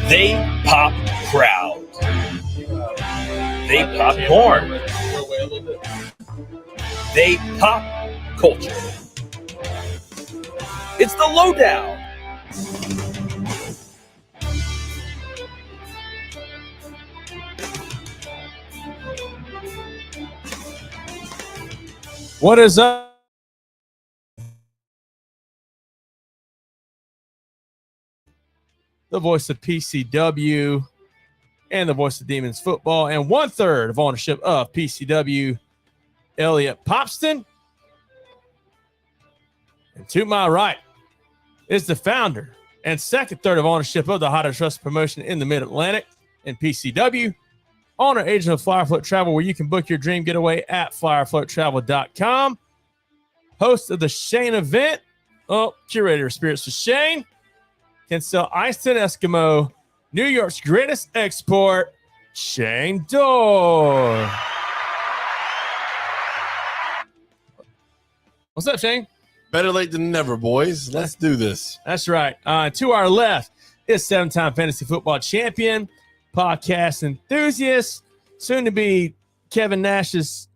They pop crowd. They pop porn. They pop culture. It's the lowdown. What is up? The voice of PCW and the voice of Demons Football, and 1/3 of ownership of PCW, Elliot Popston. And to my right is the founder and second third of ownership of the hottest wrestling promotion in the Mid-Atlantic in PCW, owner agent of Firefloat Travel, where you can book your dream getaway at firefloattravel.com. Host of the Shane event, curator of spirits for Shane, can sell iced and Eskimo, New York's greatest export, Shane Dorr. What's up, Shane? Better late than never, boys. Let's do this. That's right. To our left is seven-time fantasy football champion, podcast enthusiast, soon to be Kevin Nash's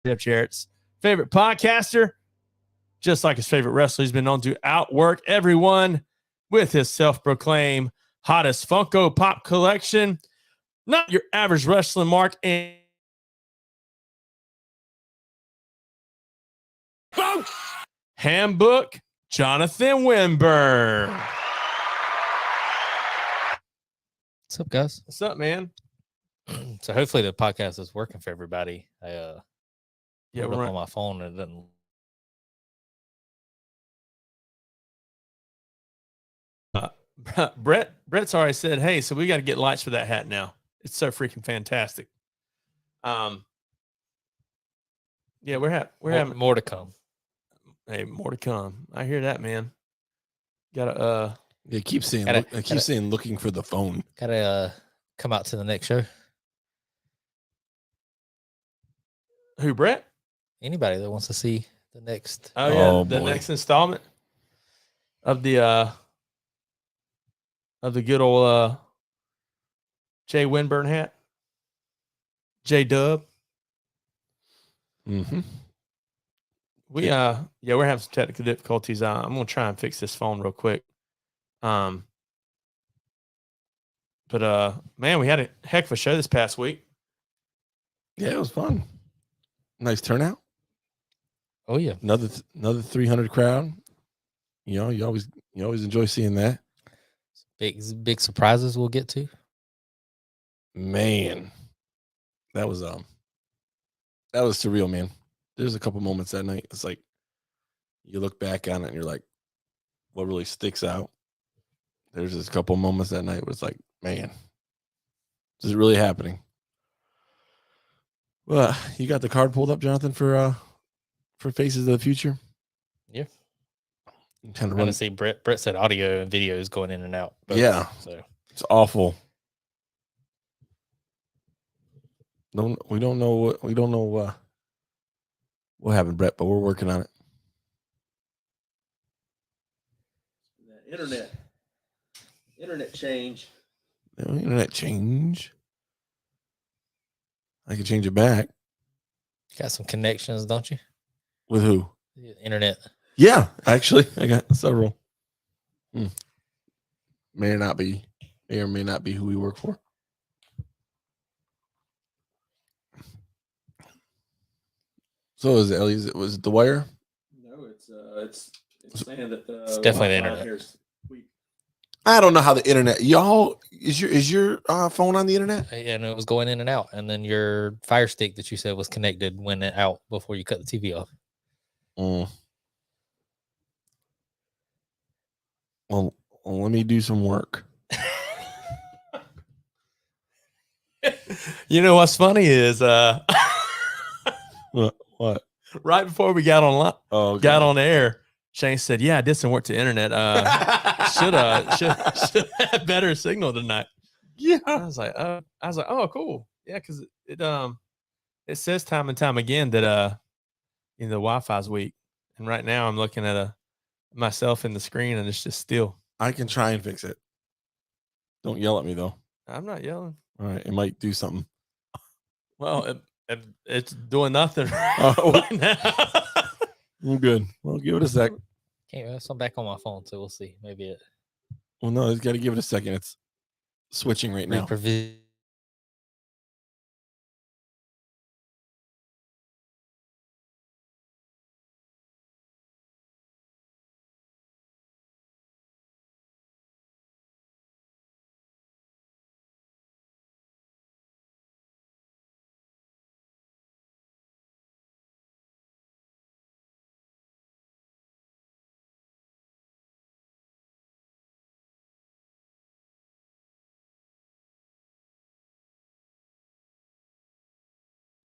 Jeff Jarrett's favorite podcaster, just like his favorite wrestler. He's been known to outwork everyone with his self-proclaimed hottest Funko Pop collection. Not your average wrestling mark. And Handbook, Jonathan Winburn. What's up, guys? What's up, man? So hopefully the podcast is working for everybody. I Yeah, we're we're on my phone and it doesn't. Brett's already said, hey, so we got to get lights for that hat now. It's so freaking fantastic. Yeah, we're having more to come. Hey, more to come. I hear that, man. Gotta Yeah, keep saying. I keep saying, looking for the phone. Gotta come out to the next show. Who, Brett? Anybody that wants to see the next. Oh yeah, Oh, the boy. next installment of the good old Jay Winburn hat. J Dub. Mm-hmm. We're having some technical difficulties. I'm gonna try and fix this phone real quick. But man, we had a heck of a show this past week. Yeah, it was fun. Nice turnout. Oh yeah, Another 300 crowd. You know, you always enjoy seeing that. big surprises we'll get to. Man, that was surreal, man. There's a couple moments that night. It's like you look back on it and you're like, what really sticks out? There's just a couple moments that night where it's like, man, this is really happening. Well, you got the card pulled up, Jonathan, for Faces of the Future. Yeah. Kind of Want to see Brett said audio and video is going in and out. Both, Yeah. So It's awful. We don't know what happened, Brett, but we're working on it. Internet change. The internet change. I can change it back. got some connections, don't you? With who? The internet. Yeah, actually, I got several. May or may not be who we work for. So is it Ellie? Was it the wire? No, it's saying that It's definitely the internet. I don't know how the internet. Y'all, is your phone on the internet? And it was going in and out, and then your Fire Stick that you said was connected went out before you cut the TV off. Well, let me do some work. You know what's funny is What? right before we got Got on air, Shane said, "Yeah, I did some work to internet. Should have better signal tonight." Yeah. I was like, oh, cool. Yeah, because it says time and time again that the Wi-Fi's weak, and right now I'm looking at myself in the screen and it's just still. I can try and fix it. Don't yell at me though. I'm not yelling. All right, it might do something. Well, it's doing nothing Oh. right now. I'm good. Well, give it a sec. Okay, so I'm back on my phone, so we'll see. Maybe it. Well, no, it's got to give it a second. It's switching right now.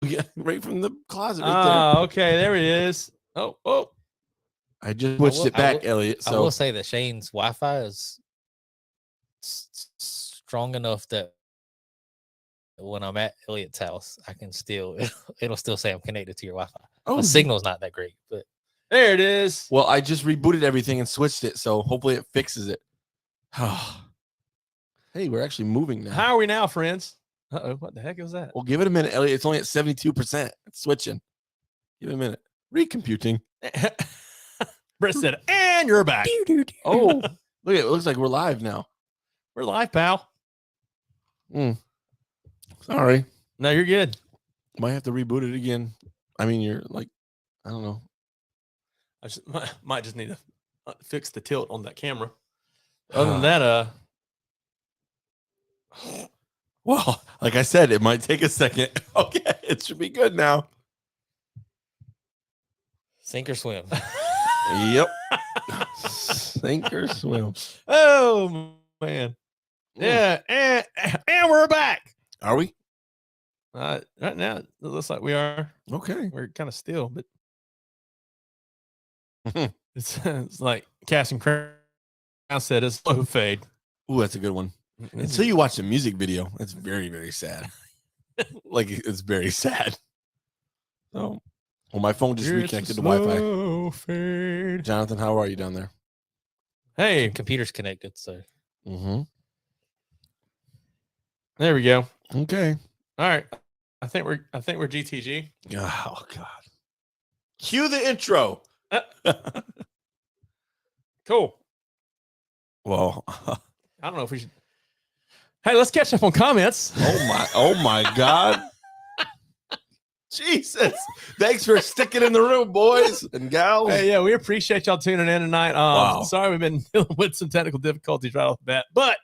Yeah, right from the closet right there. Okay, there it is. Oh. I just switched it back, Elliot. I So will say that Shane's Wi-Fi is strong enough that when I'm at Elliot's house, I can still it'll still say I'm connected to your Wi-Fi. My signal's not that great, but there it is. Well, I just rebooted everything and switched it, so hopefully it fixes it. Hey, we're actually moving now. How are we now, friends? What the heck is that? Well, give it a minute, Elliot. It's only at 72%. It's switching. Give it a minute. Recomputing. Brett said, and you're back. Oh, look at it. It looks like we're live now. We're live, pal. Sorry. No, you're good. Might have to reboot it again. I mean, you're like, I don't know. I might just need to fix the tilt on that camera. Other than that, well, like I said, it might take a second. Okay, it should be good now. sink or swim. Yep. Sink or swim. Oh man. Yeah, and we're back. Are we? Right now, it looks like we are. Okay. We're kind of still, but it's like Casting Crown said, it's slow fade. Ooh, that's a good one. Until you watch the music video, it's very, very sad. Like, it's very sad. So, well, my phone just reconnected to Wi-Fi. Fade. Jonathan, how are you down there? Hey, Computer's connected, so there we go. Okay. All right. I think we're GTG. Oh God. Cue the intro. Cool. Well, I don't know if we should. Hey, let's catch up on comments. oh my God. Jesus. Thanks for sticking in the room, boys and gals. Hey, yeah, we appreciate y'all tuning in tonight. Wow. Sorry we've been dealing with some technical difficulties right off the bat, but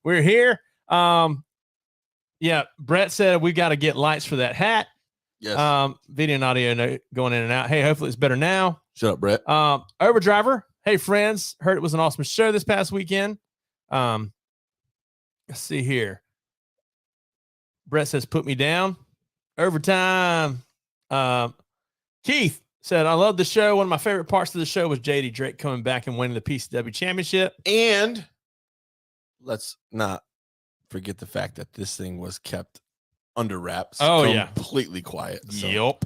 we're here. Yeah, Brett said we got to get lights for that hat. Yes. Video and audio going in and out. Hey, hopefully it's better now. Shut up, Brett. Overdriver. Hey, friends. Heard it was an awesome show this past weekend. Let's see here. Brett says, put me down. Overtime. Keith said, I love the show. One of my favorite parts of the show was JD Drake coming back and winning the PCW championship. And let's not forget the fact that this thing was kept under wraps. Oh, yeah. Completely quiet. So Yep.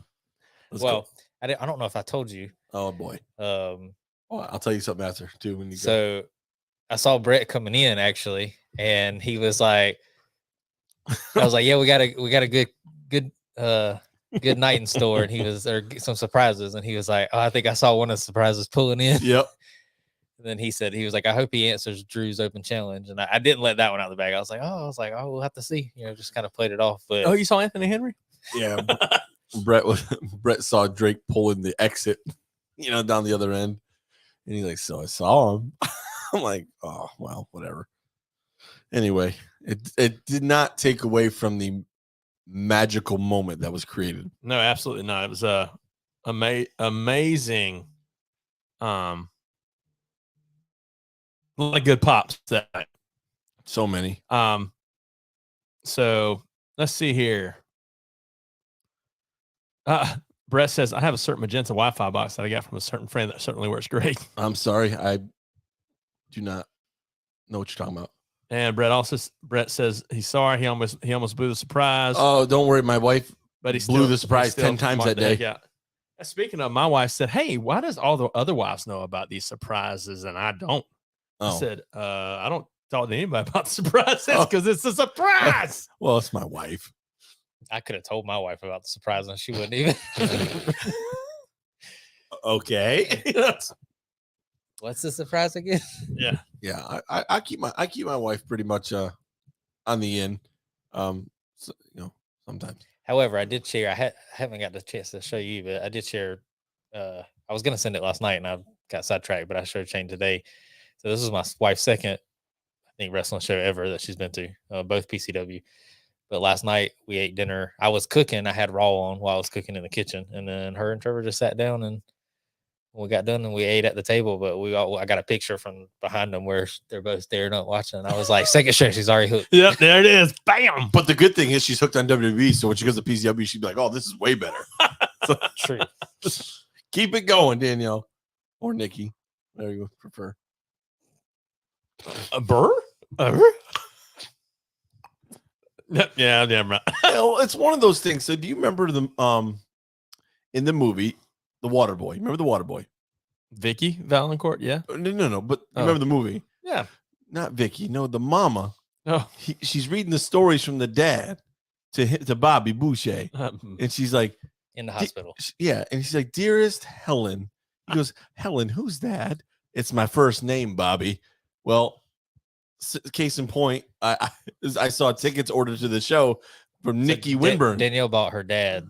Well, I don't know if I told you. Oh, boy. I'll tell you something after, too. When you so I saw Brett coming in, actually, and he was like, I was like, yeah, we got a good night in store. And he was, or some surprises. And he was like, oh, I think I saw one of the surprises pulling in. Yep. And then he was like, I hope he answers Drew's open challenge. And I didn't let that one out of the bag. I was like, we'll have to see. Just kind of played it off. But you saw Anthony Henry? Yeah. Brett saw Drake pulling the exit, down the other end. And he's like, so I saw him. I'm like, oh, well, whatever. Anyway, it did not take away from the magical moment that was created. No, absolutely not. It was amazing. Like good pops that night. So many. So let's see here. Brett says, I have a certain magenta Wi-Fi box that I got from a certain friend that certainly works great. I'm sorry. I do not know what you're talking about. And Brett says he's sorry. He almost blew the surprise. Oh, don't worry. My wife but he blew the surprise 10 times that day. Yeah. Speaking of, my wife said, hey, why does all the other wives know about these surprises and I don't? Oh. I said, I don't talk to anybody about surprises because it's a surprise. Well, it's my wife. I could have told my wife about the surprise and she wouldn't even. Okay. What's the surprise again? Yeah. Yeah, I keep my wife pretty much on the in. So, sometimes. However, I did share. I haven't got the chance to show you, but I did share. I was gonna send it last night, and I got sidetracked. But I showed Shane today. So this is my wife's second, I think, wrestling show ever that she's been to. Both PCW. But last night we ate dinner. I was cooking. I had Raw on while I was cooking in the kitchen, and then her and Trevor just sat down and we got done and we ate at the table. But I got a picture from behind them where they're both staring up watching. I was like, second show, she's already hooked. Yep, there it is. Bam. But the good thing is she's hooked on WWE. So when she goes to PCW, she'd be like, "Oh, this is way better." So True. keep it going, Danielle or Nikki. There you go. Prefer. A burr? Yeah, damn right. Well, it's one of those things. So do you remember the in the movie The Water Boy? Remember The Water Boy? Vicky Valancourt, yeah. No. But remember the movie? Yeah. Not Vicky. No, the mama. Oh. She's reading the stories from the dad to Bobby Boucher, and she's like, In the hospital. yeah, and she's like, "Dearest Helen." He goes, "Helen, who's that?" "It's my first name, Bobby." Well, case in point, I saw tickets ordered to the show from Nikki Winburn. Danielle bought her dad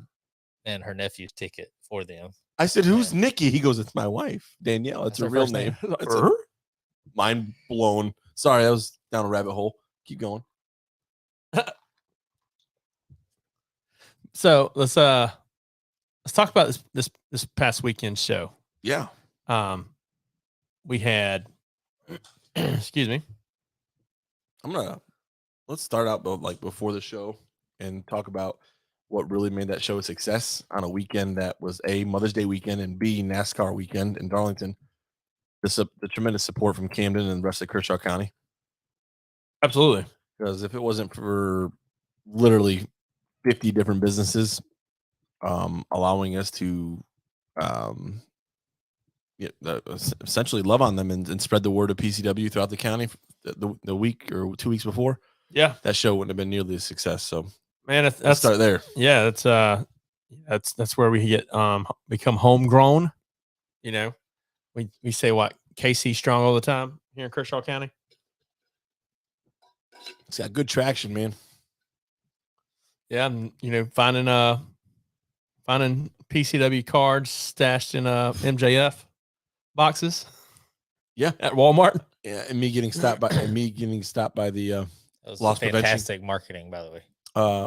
and her nephew's ticket for them. I said, "Who's Nikki?" He goes, "It's my wife, Danielle. It's That's her her real first name." name. It's mind blown. Sorry, that was down a rabbit hole. Keep going. So let's talk about this past weekend show. Yeah. We had excuse me. Let's start out before the show and talk about what really made that show a success on a weekend that was A, Mother's Day weekend, and B, NASCAR weekend in Darlington. The tremendous support from Camden and the rest of Kershaw County. Absolutely. Because if it wasn't for literally 50 different businesses allowing us to essentially love on them and spread the word of PCW throughout the county the week or 2 weeks before, yeah, that show wouldn't have been nearly a success. So, man, let's start there. Yeah, that's where we get become homegrown. We say what KC strong all the time here in Kershaw County. It's got good traction, man. Yeah, and finding PCW cards stashed in MJF boxes. Yeah, at Walmart. Yeah, and me getting stopped by the That was loss fantastic prevention. marketing, by the way.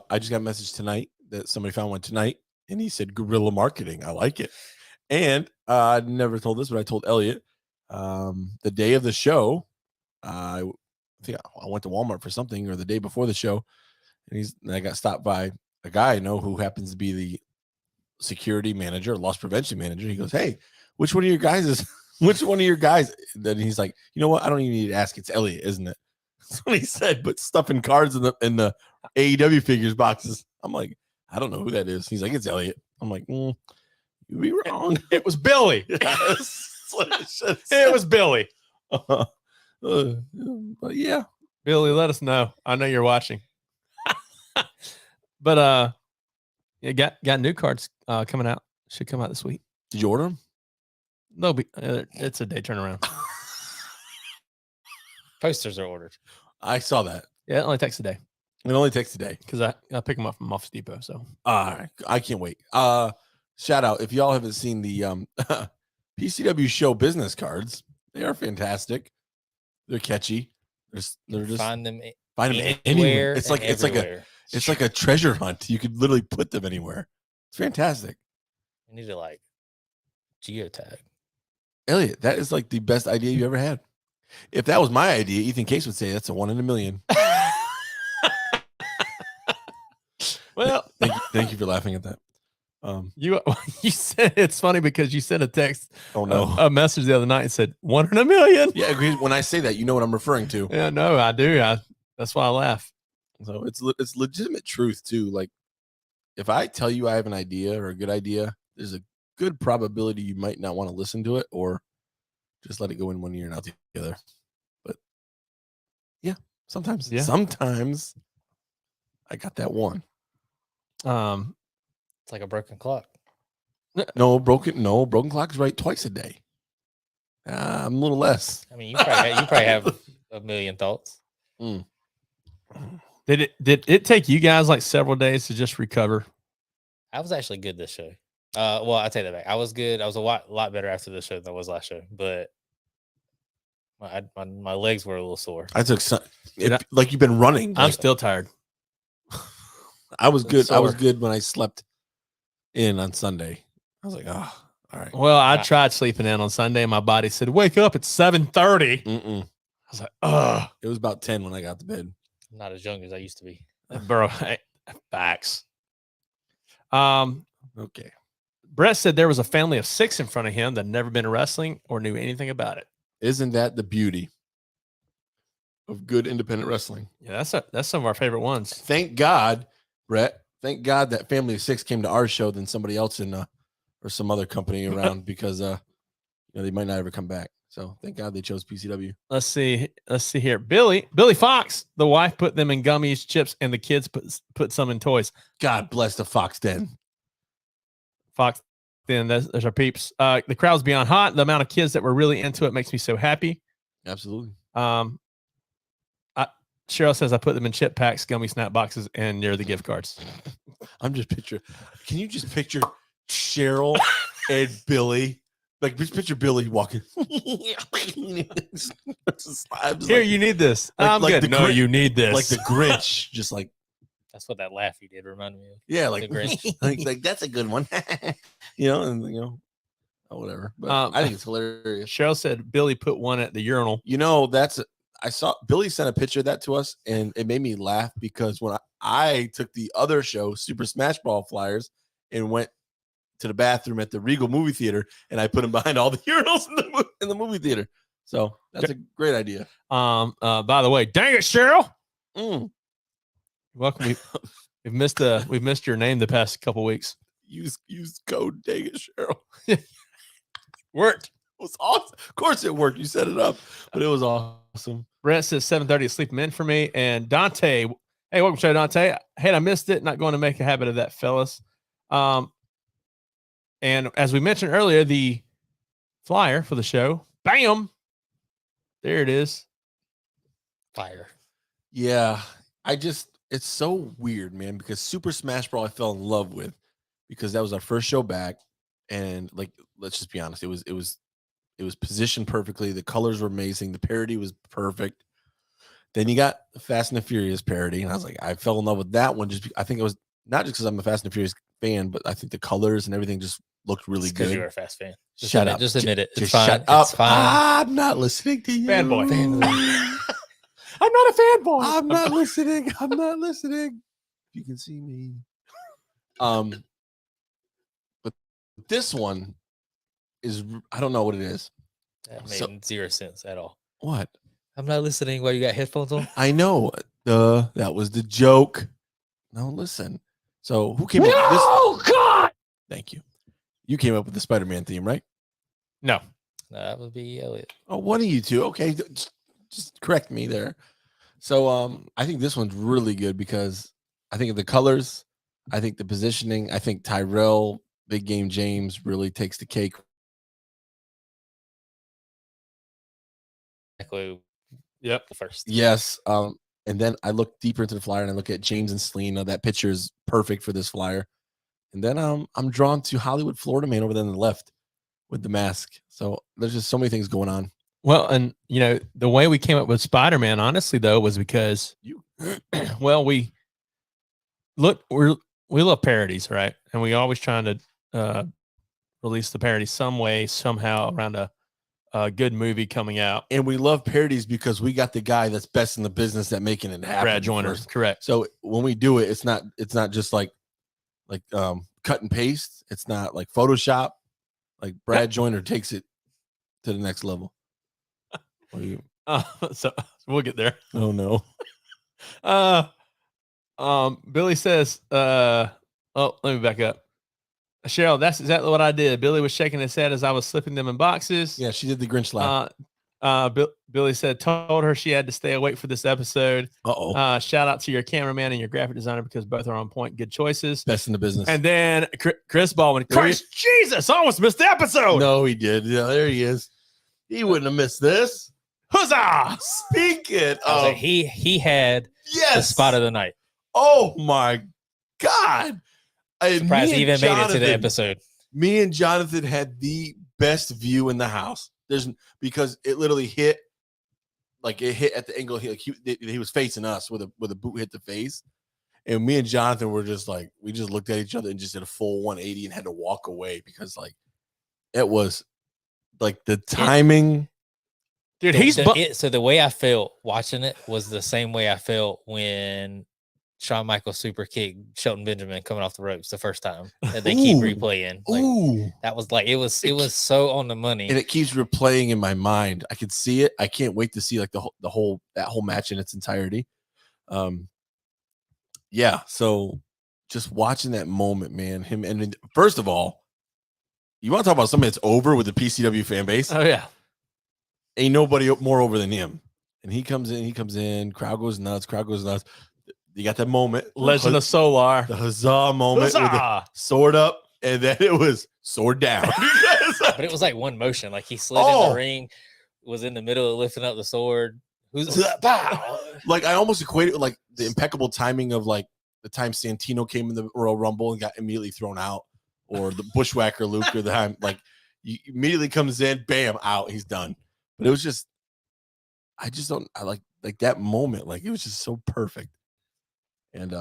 I just got a message tonight that somebody found one tonight, and he said guerrilla marketing. I like it. And I never told this, but I told Elliot the day of the show. I think I went to Walmart for something, or the day before the show, and I got stopped by a guy I know who happens to be the security manager, loss prevention manager. He goes, "Hey, which one of your guys?" Then he's like, "You know what? I don't even need to ask. It's Elliot, isn't it?" That's what he said. But stuffing cards in the AEW figures boxes. I'm like, I don't know who that is. He's like, "It's Elliot." I'm like, you'd be wrong. It was Billy. It was Billy. But yeah, Billy, let us know. I know you're watching. But you got new cards coming out. Should come out this week. Did you order them? They'll be. It's a day turnaround. Posters are ordered. I saw that. Yeah, it only takes a day It only takes a day. because I pick them up from Office Depot. So I can't wait. Shout out if y'all haven't seen the PCW show business cards. They are fantastic. They're catchy. They're just Find them anywhere. It's and like a treasure hunt. You could literally put them anywhere. It's fantastic. You need to geotag. Elliot, that is like the best idea you ever had. If that was my idea, Ethan Case would say that's a 1 in a million. well, thank you for laughing at that. You said it's funny because you sent a text. Oh no, a message the other night and said 1 in a million. Yeah, when I say that, you know what I'm referring to. Yeah, no, I do. That's why I laugh. So it's legitimate truth too. Like if I tell you I have an idea or a good idea, there's a good probability you might not want to listen to it or just let it go in one ear and out the other. But yeah, Sometimes, Yeah. sometimes I got that one. It's like a broken clock. No, broken clock is right twice a day. I'm a little less. I mean, you probably have a million thoughts. Did it take you guys like several days to just recover? I was actually good this show. Well, I take that back. I was good. I was a lot better after this show than I was last show, but my legs were a little sore. I took like you've been running. I'm Like, still tired. I was good. I was Sore. good when I slept in on Sunday. I was like, oh, all right. Well, I tried sleeping in on Sunday. And my body said, "Wake up! It's 7:30." Mm-mm. I was like, "Ugh." It was about 10 when I got to bed. I'm not as young as I used to be. Bro, facts. Okay. Brett said there was a family of 6 in front of him that had never been to wrestling or knew anything about it. Isn't that the beauty of good independent wrestling? Yeah, that's some of our favorite ones. Thank God, Brett. Thank God that family of 6 came to our show than somebody else in or some other company around because they might not ever come back. So thank God they chose PCW. Let's see here. Billy Fox, the wife put them in gummies, chips, and the kids put some in toys. God bless the Fox Den. Fox Den, there's our peeps. The crowd's beyond hot. The amount of kids that were really into it makes me so happy. Absolutely. Cheryl says I put them in chip packs, gummy snap boxes, and near the gift cards. I'm just can you just picture Cheryl and Billy? Like, just picture Billy walking. Here, you need this. I'm like good. the No, Grinch- you need this. Like the Grinch, just like, That's what that laugh you did remind me of. yeah, like The Grinch. like that's a good one. Oh, whatever. But I think it's hilarious. Cheryl said Billy put one at the urinal. I saw Billy sent a picture of that to us, and it made me laugh because when I took the other show, Super Smash Ball Flyers, and went to the bathroom at the Regal movie theater, and I put them behind all the urinals in the movie theater. So that's a great idea. By the way, dang it, Cheryl. Mm. Welcome. We've missed your name the past couple weeks. Use code dang it, Cheryl. Worked. It was awesome. Of course it worked. You set it up, but it was awesome. Brent says 7:30 sleep him in for me. And Dante, hey, welcome to the show, Dante. Hey, I missed it. Not going to make a habit of that, fellas. And as we mentioned earlier, the flyer for the show, bam, there it is. Fire. Yeah, it's so weird, man, because Super Smash Bros. I fell in love with because that was our first show back, and like, let's just be honest, it was positioned perfectly. The colors were amazing. The parody was perfect. Then you got the Fast and the Furious parody, and I was like, I fell in love with that one. I think it was not just because I'm a Fast and the Furious fan, but I think the colors and everything just looked really good. Because you're a Fast fan. Shut up. Just admit it. It's Just fine. shut up. It's fine. I'm not listening to you. Fanboy. I'm not a fanboy. I'm not listening. I'm not listening. You can see me. But this one is, I don't know what it is. That made zero sense at all. What? I'm not listening while you got headphones on. I know. That was the joke. No, listen. So who came up with this? Oh, God. Thank you. You came up with the Spider-Man theme, right? No. No, that would be Elliot. Oh, one of you two. Okay. Just correct me there. So I think this one's really good because I think of the colors. I think the positioning. I think Tyrell, Big Game James really takes the cake. Exactly. Yep. First. Yes. And then I look deeper into the flyer and I look at James and Selena. That picture is perfect for this flyer. And then I'm drawn to Hollywood Florida Man over there on the left with the mask. So there's just so many things going on. Well, and the way we came up with Spider-Man, honestly, though, was because well, we love parodies, right? And we always trying to release the parody some way, somehow around a good movie coming out. And we love parodies because we got the guy that's best in the business at making it happen. Brad Joyner, first. correct. So when we do it, it's not just like cut and paste. It's not like Photoshop. Like Brad Joyner takes it to the next level. So we'll get there. Oh no. Billy says, let me back up. Cheryl, that's exactly what I did. Billy was shaking his head as I was slipping them in boxes. Yeah, she did the Grinch laugh. Billy said, told her she had to stay awake for this episode. Uh-oh. Shout out to your cameraman and your graphic designer because both are on point. Good choices. Best in the business. And then Chris Baldwin. Christ Jesus, I almost missed the episode. No, he did. Yeah, there he is. He wouldn't have missed this. Huzzah! Speaking of, Like, he had the spot of the night. Oh my God. Surprised he even made it to the episode. Me and Jonathan had the best view in the house. Because it literally hit, like it hit at the angle. He was facing us with a boot hit the face, and me and Jonathan were just like, we just looked at each other and just did a full 180 and had to walk away because like it was like the timing. Dude, so the way I felt watching it was the same way I felt when Shawn Michaels super kick Shelton Benjamin coming off the ropes the first time that they keep replaying. Like, that was like it was so on the money, and it keeps replaying in my mind. I could see it. I can't wait to see like that whole match in its entirety. Yeah. So just watching that moment, man. Him and first of all, you want to talk about something that's over with the PCW fan base? Oh yeah, ain't nobody more over than him. And he comes in. Crowd goes nuts. You got that moment, Legend of Solar, the huzzah moment with the sword up, and then it was sword down. But it was like one motion. Like he slid in the ring, was in the middle of lifting up the sword. Like I almost equated it with like the impeccable timing of like the time Santino came in the Royal Rumble and got immediately thrown out, or the Bushwhacker Luke, or the time like he immediately comes in, bam, out, he's done. But it was just, I like that moment. Like it was just so perfect. And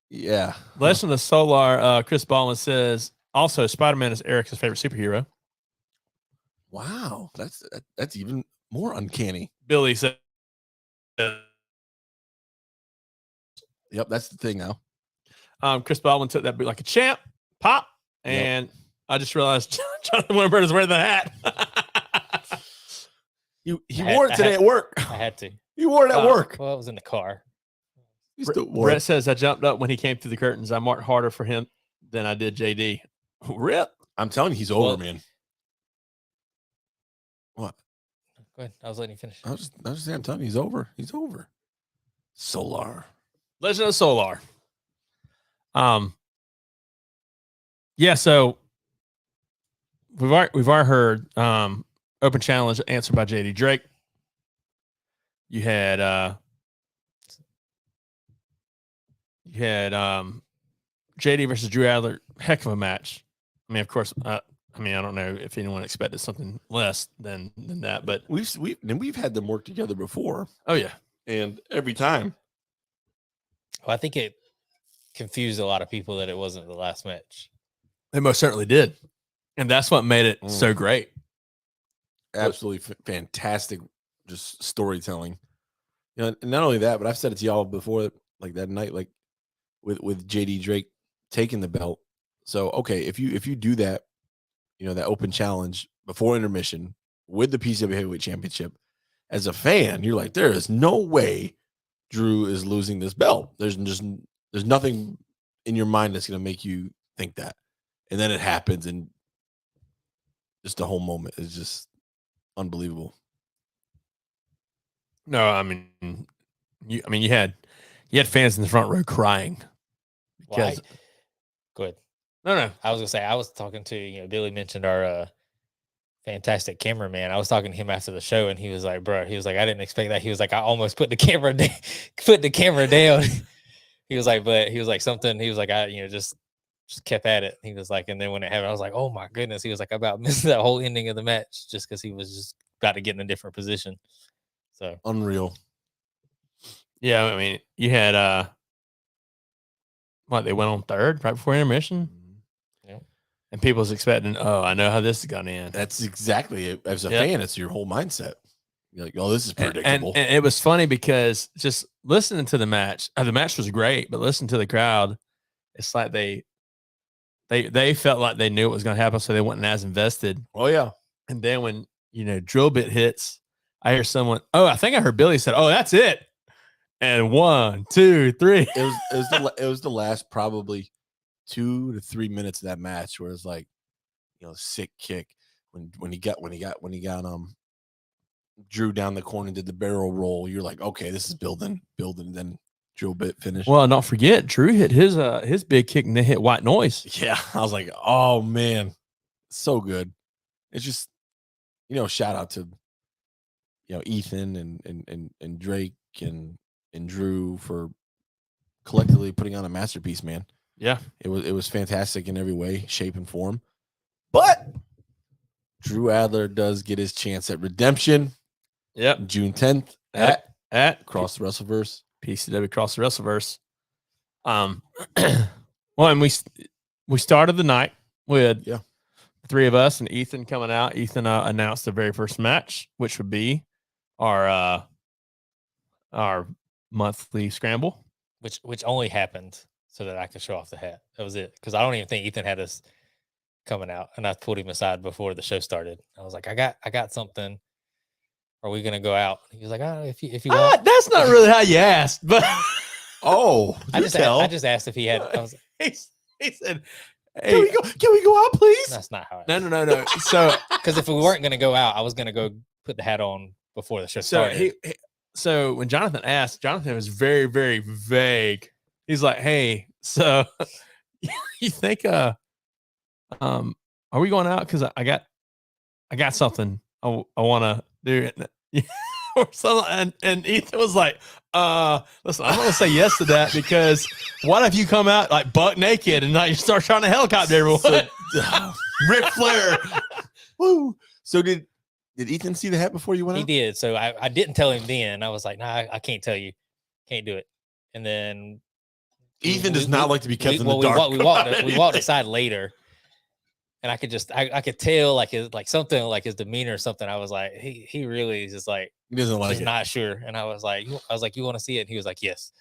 yeah. Legend of Solar, Chris Baldwin says also Spider-Man is Eric's favorite superhero. Wow, that's even more uncanny. Billy said, "Yep, that's the thing now." Chris Baldwin took that boot like a champ, pop, and I just realized Jonathan Winterburn is wearing the hat. he wore it today at work. I had to. He wore it at work. Well, I was in the car. Brett says, I jumped up when he came through the curtains. I marked harder for him than I did JD. Rip. I'm telling you, he's over, man. What? Go ahead. I was letting you finish. I was just saying, I'm telling you, he's over. He's over. Solar. Legend of Solar. Yeah, so we've already heard open challenge answered by JD Drake. You had JD versus Drew Adler, heck of a match. I mean, of course, I don't know if anyone expected something less than that, but we've had them work together before. Oh yeah, and every time. Well, I think it confused a lot of people that it wasn't the last match. They most certainly did, and that's what made it so great. Absolutely fantastic, just storytelling. You know, and not only that, but I've said it to y'all before, like that night, like with JD Drake taking the belt. So okay, if you do that, you know, that open challenge before intermission with the PCW Heavyweight Championship, as a fan, you're like, there is no way Drew is losing this belt. There's nothing in your mind that's going to make you think that. And then it happens, and just the whole moment is just unbelievable. No, I mean you had fans in the front row crying. Because go ahead. No. I was gonna say, I was talking to, Billy mentioned our fantastic cameraman. I was talking to him after the show, and he was like, bro, I didn't expect that. He was like, I almost put the camera down. He was like, something. He was like, I just kept at it. He was like, and then when it happened, I was like, oh my goodness. He was like, I about missed that whole ending of the match just because he was just about to get in a different position. So unreal. Yeah, I mean, you had they went on third right before intermission. Yeah. And people was expecting, I know how this is gonna end. That's exactly it. As a fan, it's your whole mindset. You're like, oh, this is predictable. And it was funny because just listening to the match was great, but listening to the crowd, it's like they felt like they knew what was gonna happen, so they weren't as invested. Oh yeah. And then when drill bit hits, I hear someone, I think I heard Billy said, oh, that's it. And 1, 2, 3. It was the last probably 2 to 3 minutes of that match where it's like, sick kick when he got Drew down the corner and did the barrel roll, you're like, okay, this is building. Then Joe Bit finished. Well, don't forget, Drew hit his big kick and they hit White Noise. Yeah, I was like, oh man, so good. It's just, shout out to Ethan and Drake and Drew for collectively putting on a masterpiece, man. Yeah, it was fantastic in every way, shape, and form. But Drew Adler does get his chance at redemption. Yep, June 10th at Cross the Wrestleverse. PCW Cross the Wrestleverse. Well, and we started the night with the three of us and Ethan coming out. Ethan announced the very first match, which would be our monthly scramble, which only happened so that I could show off the hat. That was it, because I don't even think Ethan had us coming out, and I pulled him aside before the show started. I was like, I got something. Are we gonna go out? He was like, if you want. That's not really how you asked, but I just asked if he had. I was like, he said, hey, can we go out, please? That's not how. No. So, because if we weren't gonna go out, I was gonna go put the hat on before the show started. So when Jonathan asked, Jonathan was very, very vague. He's like, "Hey, so you think are we going out? Because I got something I want to do." Or something, and Ethan was like, listen, I'm gonna say yes to that, because what if you come out like buck naked and now you start trying to helicopter everyone? Ric Flair. Woo. So did Ethan see the hat before you went out? He did. So I didn't tell him then. I was like, nah, I can't tell you. Can't do it. And then Ethan does not like to be kept in the dark. We walked aside later. And I could just, I could tell like something like his demeanor or something. I was like, he really is just like, he doesn't like he's it. Not sure. And I was like, you want to see it? And he was like, yes.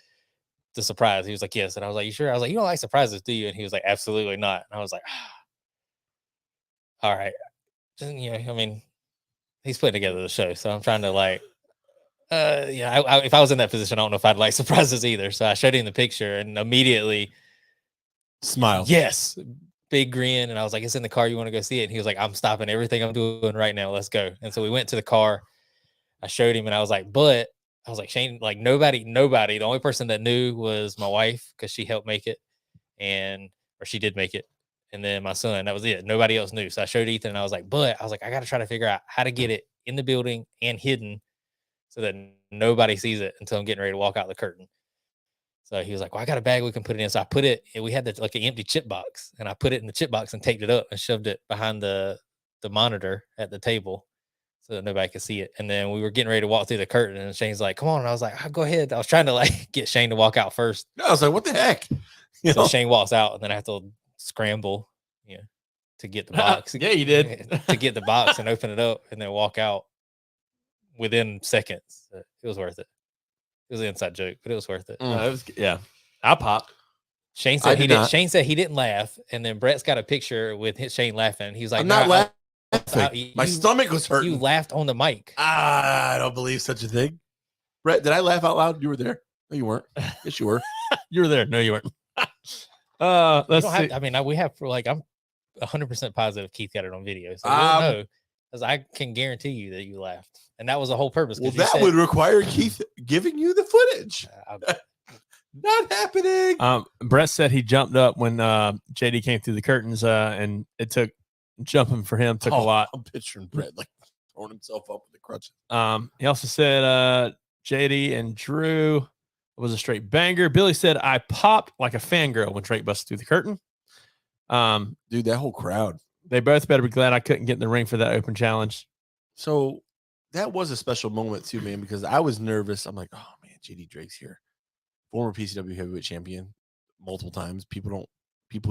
The surprise. He was like, yes. And I was like, you sure? I was like, you don't like surprises, do you? And he was like, absolutely not. And I was like, all right. I mean, he's putting together the show. So I'm trying to like, if I was in that position, I don't know if I'd like surprises either. So I showed him the picture and immediately smiled. Yes. Big grin, and I was like, it's in the car, you want to go see it? And he was like, I'm stopping everything I'm doing right now, let's go. And so we went to the car. I showed him, and I was like, Shane, like nobody, the only person that knew was my wife, because she helped make it, or she did make it, and then my son. That was it. Nobody else knew. So I showed Ethan, and I was like, I gotta try to figure out how to get it in the building and hidden so that nobody sees it until I'm getting ready to walk out the curtain. So he was like, well, I got a bag we can put it in. So I put it, and we had like an empty chip box, and I put it in the chip box and taped it up and shoved it behind the monitor at the table so that nobody could see it. And then we were getting ready to walk through the curtain, and Shane's like, come on. And I was like, go ahead. I was trying to like get Shane to walk out first. No, I was like, what the heck? So Shane walks out, and then I have to scramble, to get the box. Yeah, you did. To get the box and open it up and then walk out within seconds. It was worth it. It was an inside joke, but it was worth it. I popped. Shane said he didn't. Shane said he didn't laugh, and then Brett's got a picture with Shane laughing. He was like, "I'm not laughing. My stomach was hurting." You laughed on the mic. I don't believe such a thing. Brett, did I laugh out loud? You were there. No, you weren't. Yes, you were. You were there. No, you weren't. Let's see. We have I'm 100% positive Keith got it on video, so we'll know, because I can guarantee you that you laughed. And that was the whole purpose. Well, that would require Keith giving you the footage. Not happening. Brett said he jumped up when JD came through the curtains, and it took jumping for him took a lot. I'm picturing Brett like throwing himself up with the crutches. He also said JD and Drew was a straight banger. Billy said I popped like a fangirl when Drake busted through the curtain. Dude, that whole crowd. They both better be glad I couldn't get in the ring for that open challenge. So that was a special moment too, man, because I was nervous. I'm like, oh man, JD Drake's here. Former PCW heavyweight champion multiple times. People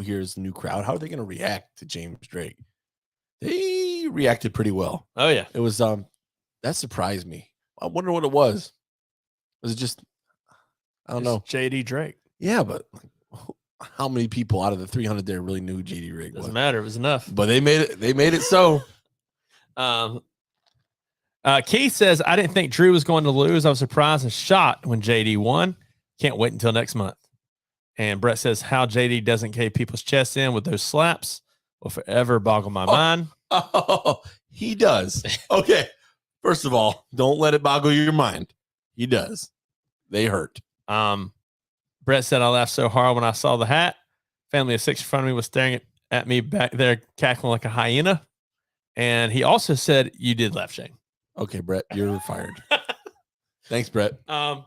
hear his new crowd. How are they going to react to James Drake? They reacted pretty well. Oh yeah. It was that surprised me. I wonder what it was. Was it just I don't know. JD Drake. Yeah, but how many people out of the 300 there really knew who JD Drake was? Doesn't matter. It was enough. But they made it so. Keith says, I didn't think Drew was going to lose. I was surprised and shocked when JD won. Can't wait until next month. And Brett says, how JD doesn't cave people's chests in with those slaps will forever boggle my mind. Oh, he does. Okay. First of all, don't let it boggle your mind. He does. They hurt. Brett said, I laughed so hard when I saw the hat. Family of 6 in front of me was staring at me back there, cackling like a hyena. And he also said, you did laugh, Shane. Okay, Brett, you're fired. Thanks, Brett. You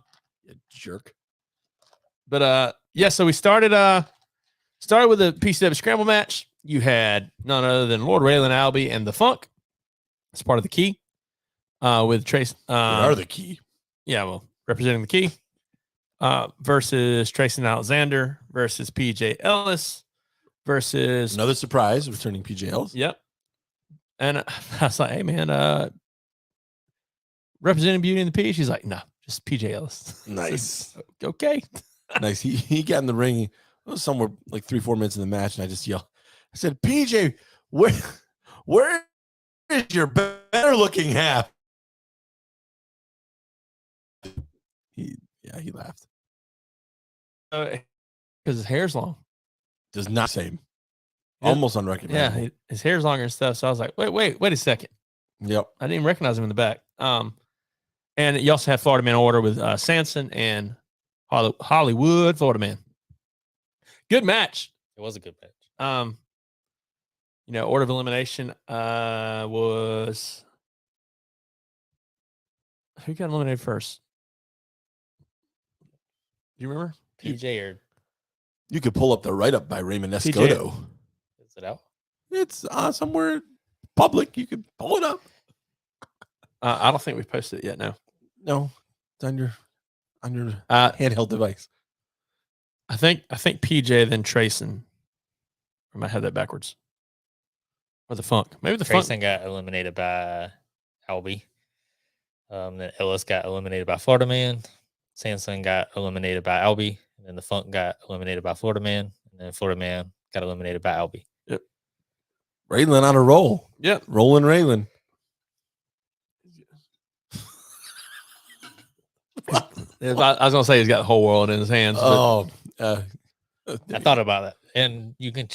jerk. But yeah, so we started with a PCW scramble match. You had none other than Lord Raylan Albee and the Funk as part of the key. With Trace. They are the key. Yeah, well, representing the key. Versus Tracy and Alexander versus PJ Ellis versus Another surprise, returning PJ Ellis. Yep. And I was like, hey man, representing Beauty and the P. She's like, no, just PJ Ellis. Nice. Okay. Nice. He got in the ring. It was somewhere like 3-4 minutes in the match, and I just yelled. I said, PJ, where is your better looking half? He laughed. Because his hair's long. Does not same. Yeah. Almost unrecognizable. Yeah, his hair's longer and stuff. So I was like, wait a second. Yep. I didn't even recognize him in the back. And you also have Florida Man Order with Sanson and Hollywood Florida Man. Good match. It was a good match. Order of elimination was who got eliminated first? Do you remember? PJ or You could pull up the write-up by Raymond PJ. Escoto. is it out? It's somewhere public. You could pull it up. I don't think we've posted it yet. No, it's on your handheld device. I think PJ then Trayson. I might have that backwards. Or the Funk. Maybe the Trayson Funk. got eliminated by Albee. Then Ellis got eliminated by Florida Man. Sanson got eliminated by Albee. And then the Funk got eliminated by Florida Man. And then Florida Man got eliminated by Albee. Yep. Raylan on a roll. Yep. Rolling Raylan. I was gonna say he's got the whole world in his hands. Oh, I thought about that. And you can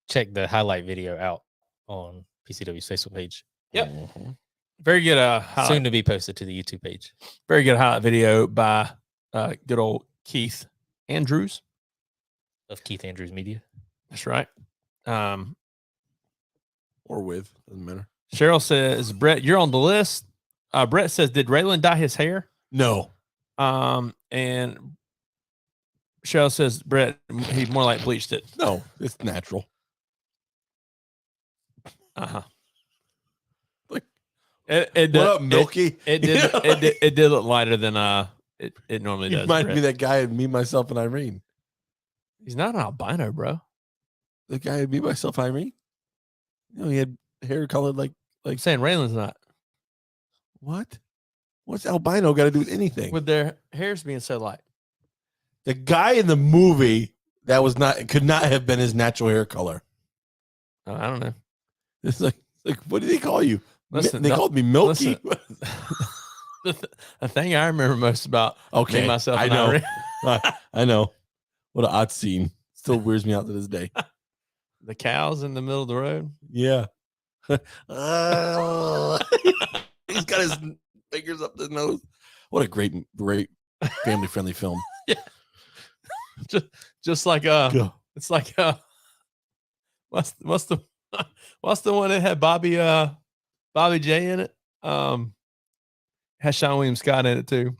check the highlight video out on PCW's Facebook page. Yep. Very good. Soon to be posted to the YouTube page. Very good highlight video by good old Keith Andrews. Of Keith Andrews Media. That's right. or with, doesn't matter. Cheryl says, Brett, you're on the list. Brett says, did Raylan dye his hair? No. And Cheryl says, Brett, he more like bleached it. No, it's natural. Uh-huh. Like, It what up, Milky? It did look lighter than it normally He does. reminds Brett. me of that guy in Me, Myself, and Irene. He's not an albino, bro. The guy in Me, Myself, Irene? He had hair colored like I'm saying Raylan's not. what? What's albino got to do with anything? With their hairs being so light. The guy in the movie that could not have been his natural hair color. I don't know. It's like what did they call you? Listen, They no, called me Milky. The thing I remember most about Okay, me, myself, I and know. Irene, I know. What an odd scene. Still weirds me out to this day. the cows in the middle of the road. Yeah. He's got his fingers up his nose. What a great family friendly film. Yeah. Just like it's like what's the one that had Bobby J in it? Has Sean William Scott in it too.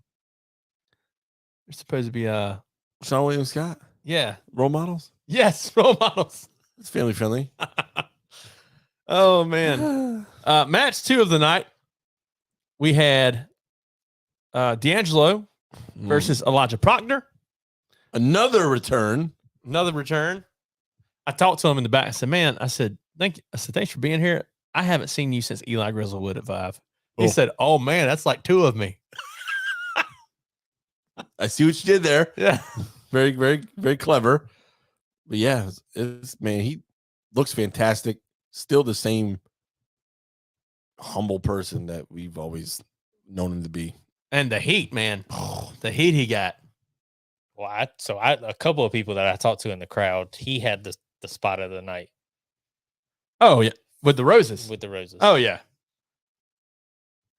They're supposed to be Sean William Scott? yeah. Role models? Yes, role models. It's family friendly. Oh man. Match 2 of the night. We had D'Angelo versus Elijah Proctor. Another return. Another return. I talked to him in the back. I said, man, thanks for being here. I haven't seen you since Eli Grizzlewood at 5. He said, oh man, that's like 2 of me. I see what you did there. Yeah. Very, very, very clever. But yeah, man, he looks fantastic. Still the same humble person that we've always known him to be. And the heat, man. The heat he got. Well, a couple of people that I talked to in the crowd, he had the spot of the night. Oh, yeah. With the roses. With the roses. Oh, yeah.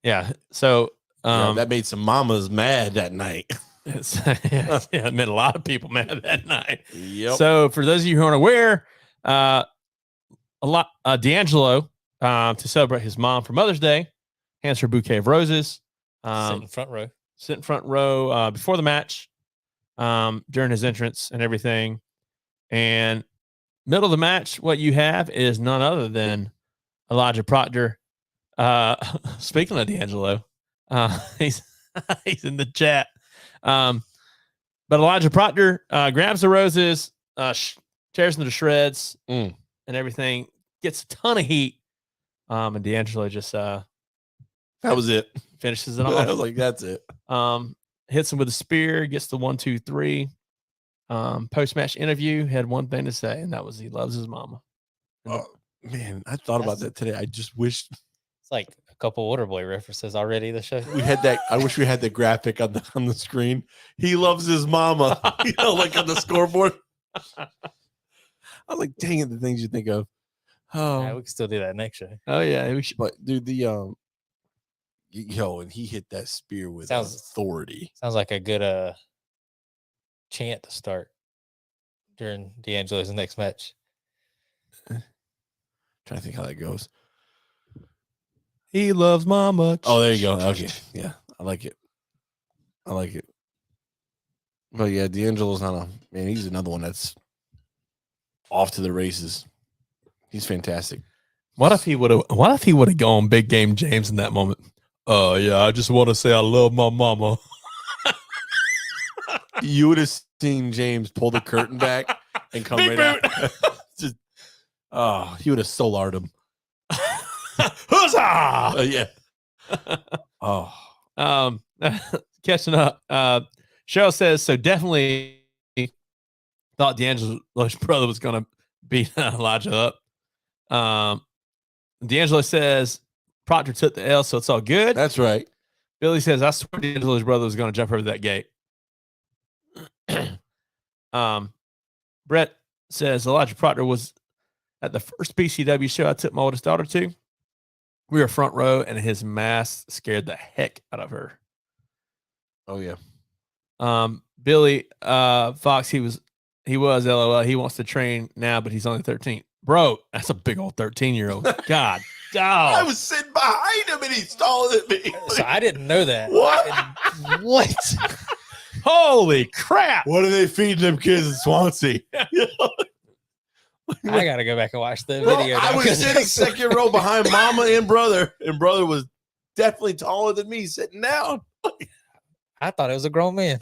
Yeah. So that made some mamas mad that night. yeah, it made a lot of people mad that night. Yep. So for those of you who aren't aware, D'Angelo, to celebrate his mom for Mother's Day, hands her a bouquet of roses. Sit in front row. Sit in front row before the match, during his entrance and everything. And middle of the match, what you have is none other than Elijah Proctor. Speaking of D'Angelo, he's in the chat. But Elijah Proctor grabs the roses, tears them to shreds, and everything. Gets a ton of heat. And D'Angelo just that was it. Finishes it off. I was like, that's it. Hits him with a spear, gets the 1, 2, 3. Post-match interview, had one thing to say, and that was he loves his mama. Oh, man, I thought about that today. I just wished it's like a couple Waterboy references already. The show we had that. I wish we had the graphic on the screen. He loves his mama, like on the scoreboard. I was like, dang it, the things you think of. Oh, yeah, we can still do that next show. Oh yeah, we should. But dude, and he hit that spear with authority. Sounds like a good chant to start during D'Angelo's next match. Trying to think how that goes. He loves mama. Oh, there you go. Okay, yeah, I like it. But yeah, D'Angelo's not man. He's another one that's off to the races. He's fantastic. What if he would have gone Big Game James in that moment? Yeah, I just want to say I love my mama. You would have seen James pull the curtain back and come Big right out. He would have solared him. Huzzah! Yeah. Catching up. Cheryl says, so definitely thought D'Angelo's brother was going to beat Elijah up. D'Angelo says Proctor took the L, so it's all good. That's right. Billy says, I swear D'Angelo's brother was going to jump over that gate. Brett says Elijah Proctor was at the first PCW show I took my oldest daughter to. We were front row, and his mask scared the heck out of her. Oh yeah. Billy Fox, he was LOL. He wants to train now, but he's only 13. Bro, that's a big old 13-year-old. God. I was sitting behind him and he's taller than me. So I didn't know that. What? What? Holy crap. What are they feeding them kids in Swansea? I gotta go back and watch the Bro, video. I was sitting second row behind mama and brother was definitely taller than me sitting down. I thought it was a grown man.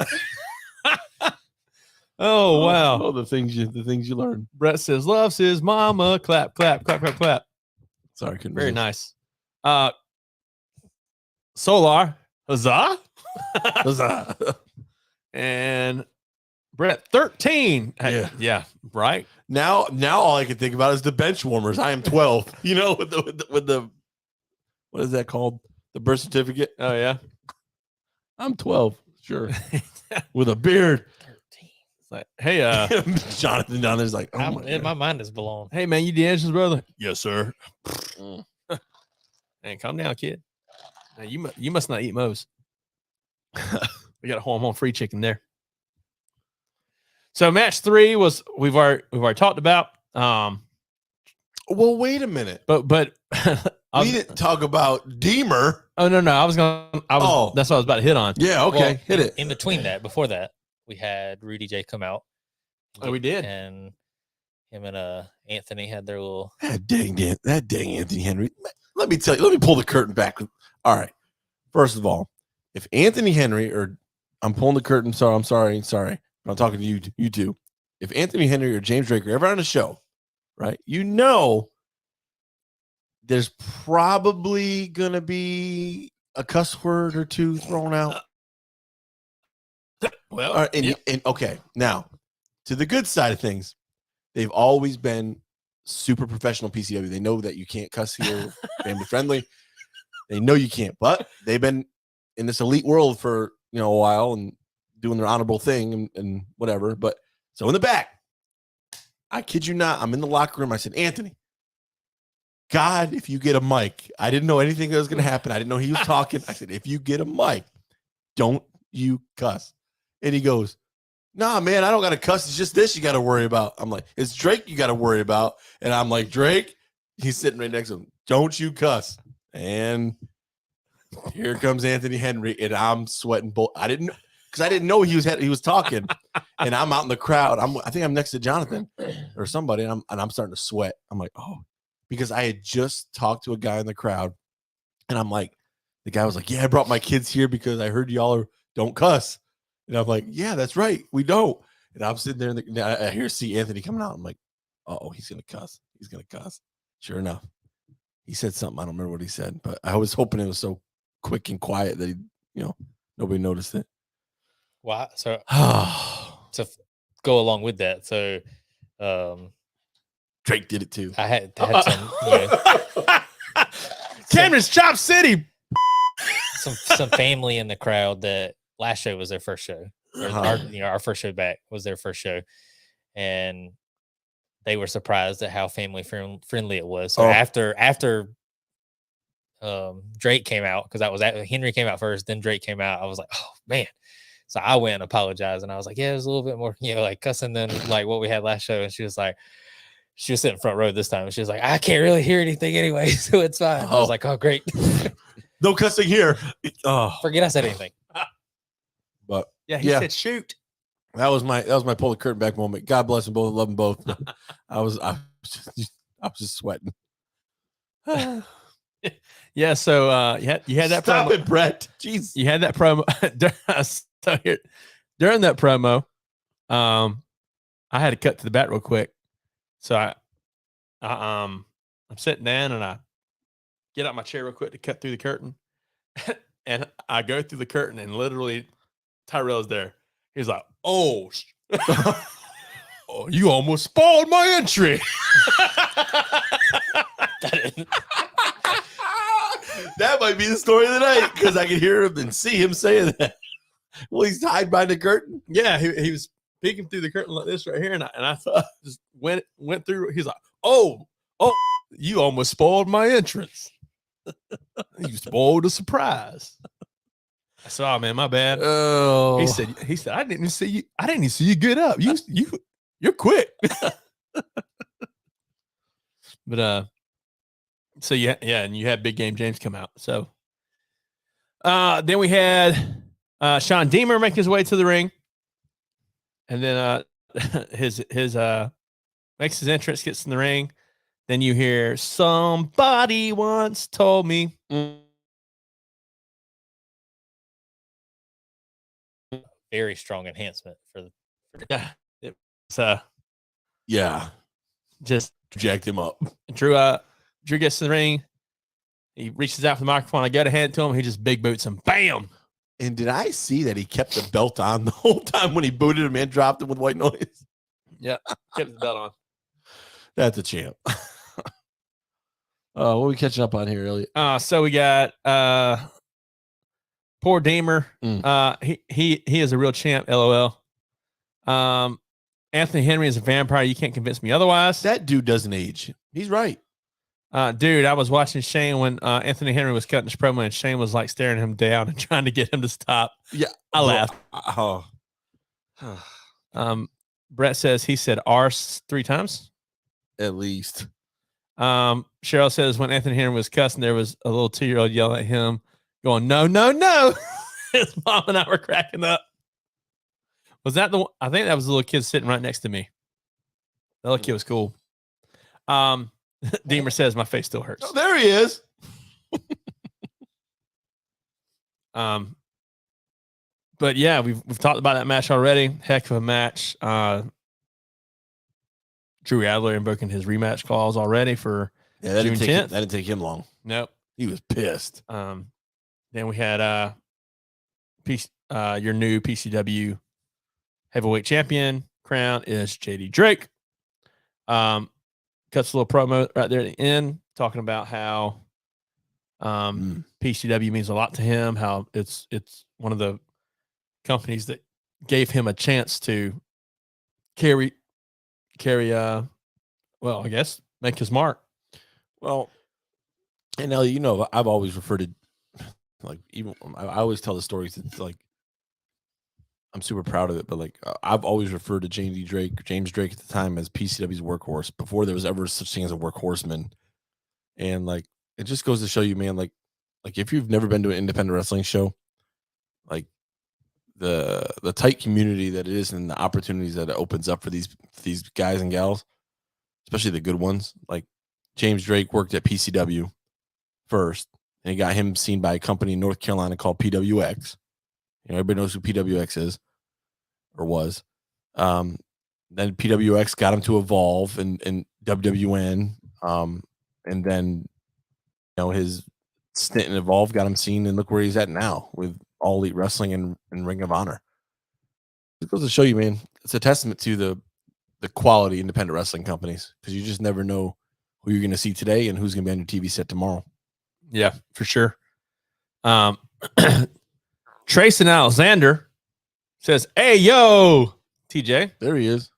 Oh wow. Oh, the things you learn. Brett says loves his mama. Clap, clap, clap, clap, clap. Sorry, couldn't Very resist. nice. Solar, huzzah. Huzzah. And Brett, 13. Yeah, right. Now all I can think about is the bench warmers. I am 12. You know, with the what is that called? The birth certificate. Oh yeah. I'm 12. Sure. With a beard. 13. It's like, hey, Jonathan down there's like, oh My mind is blown. hey man, you D'Angelo's brother? Yes, sir. Man, calm down, kid. Now, you must not eat Moe's. We got a hormone free chicken there. So match 3 was we've already talked about. Well, wait a minute. But We didn't talk about Deemer. Oh no, that's what I was about to hit on. Yeah, okay. Well, hit it. In between that, before that, we had Rudy J come out. Oh, we did. And him and Anthony had their little That dang Anthony Henry. Let me pull the curtain back. All right. First of all, if Anthony Henry I'm pulling the curtain. I'm sorry. I'm talking to you two. If Anthony Henry or James Drake are ever on a show, right? You know there's probably gonna be a cuss word or two thrown out. Well, All right, and okay, now to the good side of things, they've always been super professional PCW. They know that you can't cuss here, family friendly. They know you can't, but they've been in this elite world for a while and doing their honorable thing and whatever. But so in the back, I kid you not, I'm in the locker room. I said, Anthony, God, if you get a mic, I didn't know anything that was going to happen. I didn't know he was talking. I said, if you get a mic, don't you cuss. And he goes, nah, man, I don't got to cuss. It's just this you got to worry about. I'm like, it's Drake you got to worry about. And I'm like, Drake, he's sitting right next to him. Don't you cuss. And here comes Anthony Henry, and I'm sweating. I didn't know he was talking, and I'm out in the crowd. I think I'm next to Jonathan or somebody, and I'm starting to sweat. I'm like, oh, because I had just talked to a guy in the crowd, and I'm like, the guy was like, yeah, I brought my kids here because I heard y'all don't cuss, and I'm like, yeah, that's right, we don't. And I'm sitting there, and I see Anthony coming out. I'm like, oh, he's gonna cuss. He's gonna cuss. Sure enough, he said something. I don't remember what he said, but I was hoping it was so quick and quiet that nobody noticed it. Wow. So to go along with that, so Drake did it too. I had some Cameron's Chop City. some family in the crowd that last show was their first show. Our first show back was their first show, and they were surprised at how family friendly it was. So after Drake came out, because that was Henry came out first, then Drake came out. I was like, oh man. So I went and apologized, and I was like, yeah, it was a little bit more, like cussing than like what we had last show. And she was sitting front row this time, and she was like, I can't really hear anything anyway, so it's fine. I was like, oh great. No cussing here. Forget I said anything. But yeah, he said shoot. That was my pull the curtain back moment. God bless them both, love them both. I was just sweating. Yeah, so you had that Stop promo. it, Brett. Jeez. You had that promo. So during that promo, I had to cut to the back real quick. So I'm sitting down, and I get out my chair real quick to cut through the curtain. And I go through the curtain, and literally Tyrell's there. He's like, oh, you almost spoiled my entry. That might be the story of the night, because I could hear him and see him saying that. Well, he's hiding behind the curtain. Yeah, he was peeking through the curtain like this right here, and I thought just went through. He's like, oh, you almost spoiled my entrance. You spoiled the surprise. I said, oh man, my bad. Oh, He said, I didn't even see you get up. You're quick. But so yeah, and you had Big Game James come out. So then we had Sean Deemer make his way to the ring, and then his makes his entrance, gets in the ring. Then you hear somebody once told me. Very strong enhancement for it's just jacked him up. Drew gets to the ring. He reaches out for the microphone. I go to hand it to him. He just big boots him. Bam. And did I see that he kept the belt on the whole time when he booted him and dropped him with white noise? Yeah, kept the belt on. That's a champ. What are we catching up on here, Elliot? So we got poor Deemer. He is a real champ. LOL. Anthony Henry is a vampire. You can't convince me otherwise. That dude doesn't age. He's right. Dude, I was watching Shane when Anthony Henry was cutting his promo, and Shane was like staring him down and trying to get him to stop. Yeah, I laughed. Brett says he said arse 3 times. At least. Cheryl says when Anthony Henry was cussing, there was a little 2-year-old yelling at him, going, no, no, no. His mom and I were cracking up. Was that the one? I think that was the little kid sitting right next to me. That little kid was cool. Deemer says my face still hurts. Oh, there he is. But yeah, we've talked about that match already. Heck of a match. Drew Adler invoking his rematch clause already for June 10th. That didn't take him long. Nope. He was pissed. Then we had your new PCW heavyweight champion crown is JD Drake. Cuts a little promo right there at the end, talking about how PCW means a lot to him, how it's one of the companies that gave him a chance to carry I guess make his mark. Well, And now, you know, I've always referred to, like, even I always tell the stories. It's like, I'm super proud of it, but like, I've always referred to James Drake at the time as PCW's workhorse before there was ever such thing as a workhorseman. And like, it just goes to show you, man, like if you've never been to an independent wrestling show, like the tight community that it is and the opportunities that it opens up for these guys and gals, especially the good ones. Like James Drake worked at PCW first, and he got him seen by a company in North Carolina called PWX. You know, everybody knows who PWX is or was. Then PWX got him to Evolve and WWN. And then, you know, his stint in Evolve got him seen, and look where he's at now with All Elite Wrestling and Ring of Honor. It goes to show you, man, it's a testament to the quality independent wrestling companies, because you just never know who you're going to see today and who's going to be on your TV set tomorrow. Yeah, for sure. Trace and Alexander says, "Hey, yo, TJ. There he is.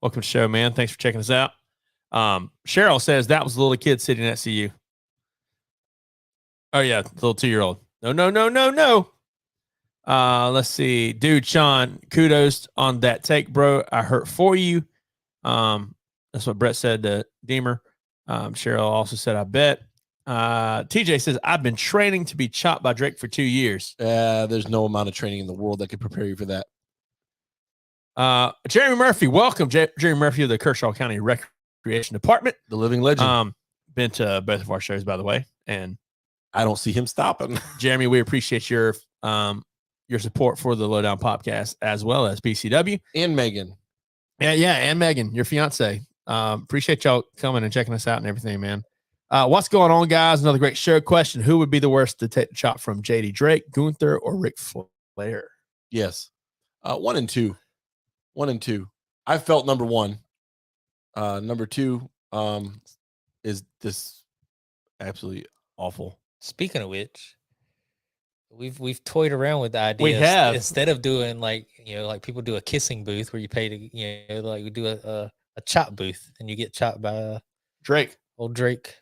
Welcome to the show, man. Thanks for checking us out." Cheryl says, "That was the little kid sitting next to you." Oh, yeah, the little 2-year-old. No. Let's see. Dude, Sean, kudos on that take, bro. I hurt for you. That's what Brett said to Deemer. Cheryl also said, I bet. TJ says, I've been training to be chopped by Drake for 2 years. There's no amount of training in the world that could prepare you for that. Jeremy Murphy, welcome. Jeremy Murphy of the Kershaw County Recreation Department. The living legend. Been to both of our shows, by the way, and I don't see him stopping. Jeremy, we appreciate your support for the Lowdown Popcast, as well as PCW. And Megan. Yeah, and Megan, your fiance. Appreciate y'all coming and checking us out and everything, man. What's going on, guys? Another great show. Question: who would be the worst to take the chop from JD Drake, Gunther, or Ric Flair? Yes. 1 and 2. 1 and 2. I felt number 1. Number 2 is this absolutely awful. Speaking of which, we've toyed around with the idea. We have. Instead of doing like people do a kissing booth where you pay to like we do a chop booth and you get chopped by Drake. Old Drake.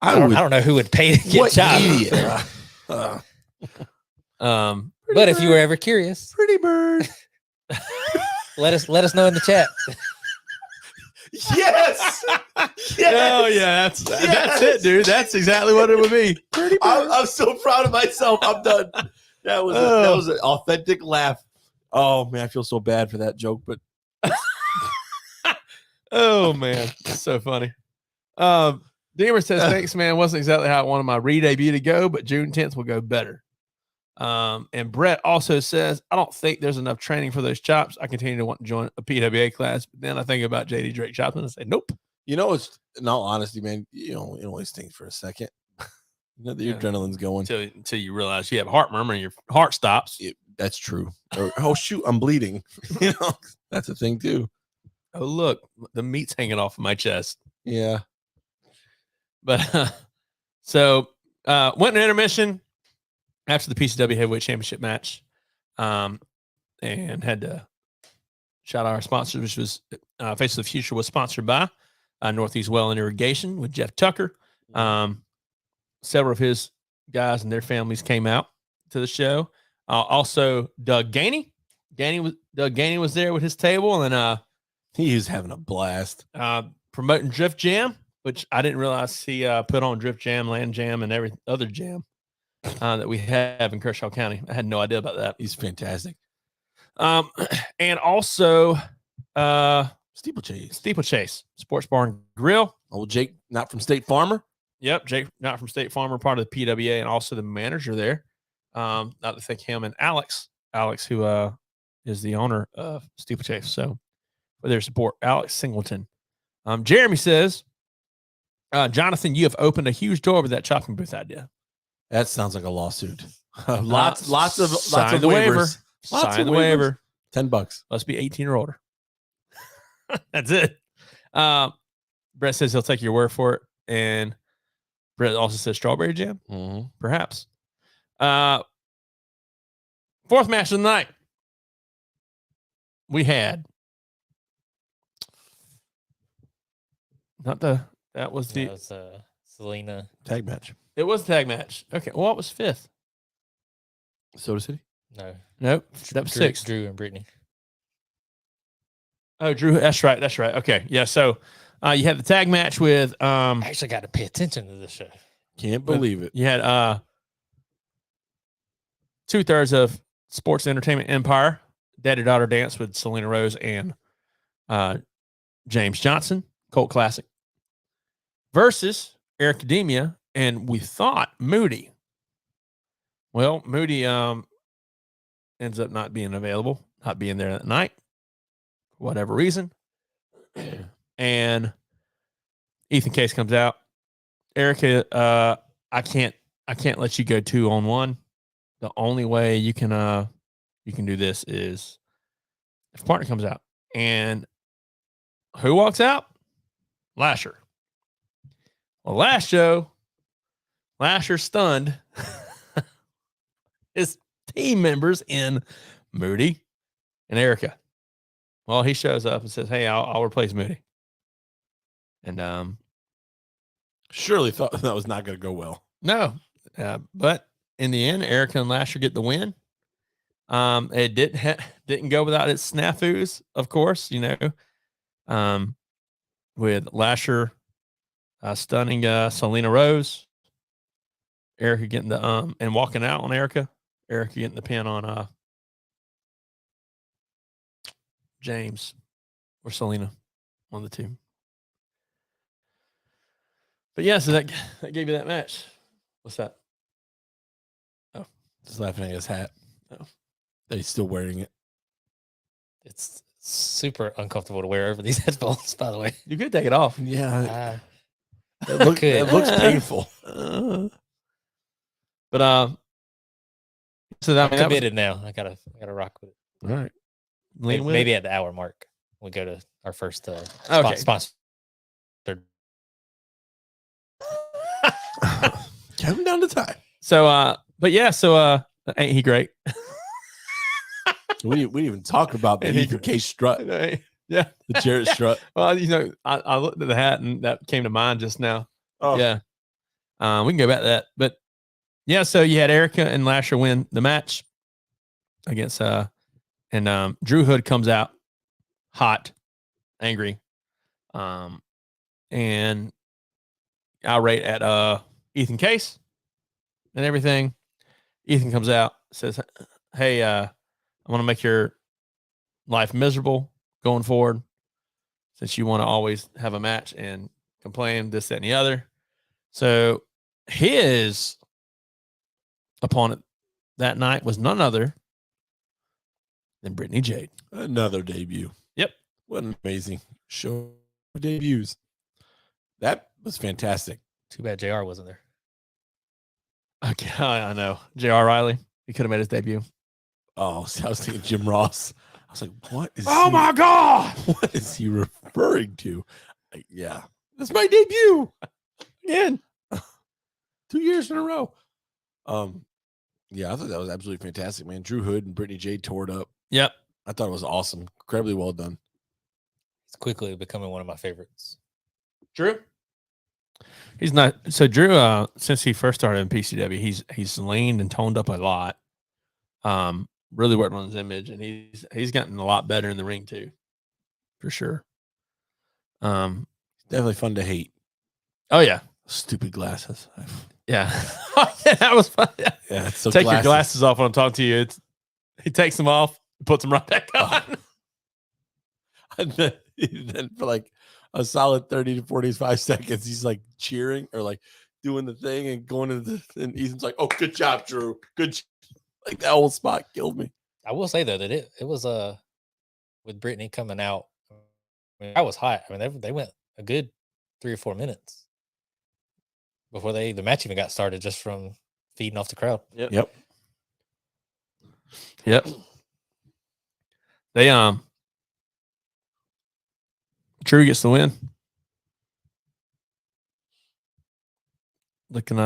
I don't know who would pay to get chopped. But if you were ever curious, Pretty bird. let us know in the chat. Yes. Oh yeah, that's it, dude. That's exactly what it would be. I'm so proud of myself. I'm done. That was an authentic laugh. Oh man, I feel so bad for that joke, but oh man, that's so funny. Deemer says, thanks, man. Wasn't exactly how I wanted my re-debut to go, but June 10th will go better. And Brett also says, I don't think there's enough training for those chops. I continue to want to join a PWA class, but then I think about JD Drake chops and I say, nope. you know, it's in all honesty, man. You know, it always stings for a second. Your adrenaline's going until you realize you have a heart murmur and your heart stops. That's true. Or, oh shoot, I'm bleeding. You know, that's a thing too. Oh look, the meat's hanging off of my chest. Yeah. But so went in intermission after the PCW Heavyweight Championship match, and had to shout out our sponsors, which was Face of the Future was sponsored by Northeast Well and Irrigation with Jeff Tucker. Several of his guys and their families came out to the show. Also, Doug Gainey. Doug Gainey was there with his table, and he was having a blast promoting Drift Jam, which I didn't realize he put on Drift Jam, Land Jam, and every other jam that we have in Kershaw County. I had no idea about that. He's fantastic. And also Steeplechase Sports Bar and Grill. Old Jake, not from State Farmer. Yep, Jake, not from State Farmer, part of the PWA, and also the manager there. Not to think him and Alex, who is the owner of Steeplechase. So for their support, Alex Singleton. Jeremy says, Jonathan, you have opened a huge door with that chopping booth idea. That sounds like a lawsuit. Lots of waivers. Sign the waiver. $10. Must be 18 or older. That's it. Brett says he'll take your word for it. And Brett also says strawberry jam. Mm-hmm. Perhaps. Fourth match of the night. We had that was the Selena tag match. It was a tag match. Okay. Well, what was 5th? Soda City. No, Nope. That was 6th. Drew and Brittany. Oh, Drew. That's right. That's right. Okay. Yeah. So you had the tag match with I actually got to pay attention to this show. Can't believe it. you had 2/3 of Sports Entertainment Empire, Daddy Daughter Dance with Selena Rose and James Johnson, Cult Classic, versus Eric Academia, and we thought Moody. Well, Moody ends up not being available, not being there that night, for whatever reason. And Ethan Case comes out. Erica, I can't let you go 2-on-1. The only way you can do this is if a partner comes out. And who walks out? Lasher. Well, last show, Lasher stunned his team members in Moody and Erica. Well, he shows up and says, "Hey, I'll replace Moody." And Surely thought that was not going to go well. no, but in the end, Erica and Lasher get the win. It didn't go without its snafus, of course. With Lasher stunning Selena Rose, Erica getting the and walking out on Erica getting the pin on James or Selena, one of the two. But yeah, so that gave you that match. What's that? Oh, Just laughing at his hat. Oh. That he's still wearing it. It's super uncomfortable to wear over these headphones, by the way. You could take it off. Yeah. Could. It looks painful. But so that I'm committed now. I gotta rock with it. All right. Maybe at the hour mark, we go to our first Okay. sponsor. Counting down the time. So but yeah, so ain't he great? We didn't even talk about the And he- Ethan Case strut, Yeah. the Jarrett strut. Well, I looked at the hat and that came to mind just now. Oh, Yeah. We can go back to that. But yeah, so you had Erica and Lasher win the match against and Drew Hood comes out hot, angry, and irate at Ethan Case and everything. Ethan comes out, says, "Hey, I want to make your life miserable going forward, since you want to always have a match and complain this, that, and the other." So his opponent that night was none other than Brittany Jade. another debut. Yep. What an amazing show of debuts. That was fantastic. Too bad JR wasn't there. Okay, I know. J.R. Riley, he could have made his debut. Oh, see, I was thinking Jim Ross. I was like, what is Oh he- my God! What is he referring to? Yeah. That's my debut. Again. 2 years in a row. Yeah, I thought that was absolutely fantastic, man. Drew Hood and Brittany Jade tore it up. Yep. I thought it was awesome. Incredibly well done. It's quickly becoming one of my favorites. Drew? He's not so Drew, since he first started in PCW, he's leaned and toned up a lot. Really working on his image, and he's gotten a lot better in the ring too. For sure. Definitely fun to hate. Oh yeah. Stupid glasses. Yeah. Yeah, that was fun. Yeah. Yeah, it's so Take your glasses off when I'm talking to you. He takes them off, puts them right back on. And then for like a solid 30 to 45 seconds, he's like cheering or like doing the thing and going to and Ethan's like, "Oh, good job, Drew. Good Like that whole spot killed me. I will say though that it was with Brittany coming out, I was hot. I mean, they went a good 3 or 4 minutes before the match even got started, just from feeding off the crowd. Yep. They Drew gets the win. Looking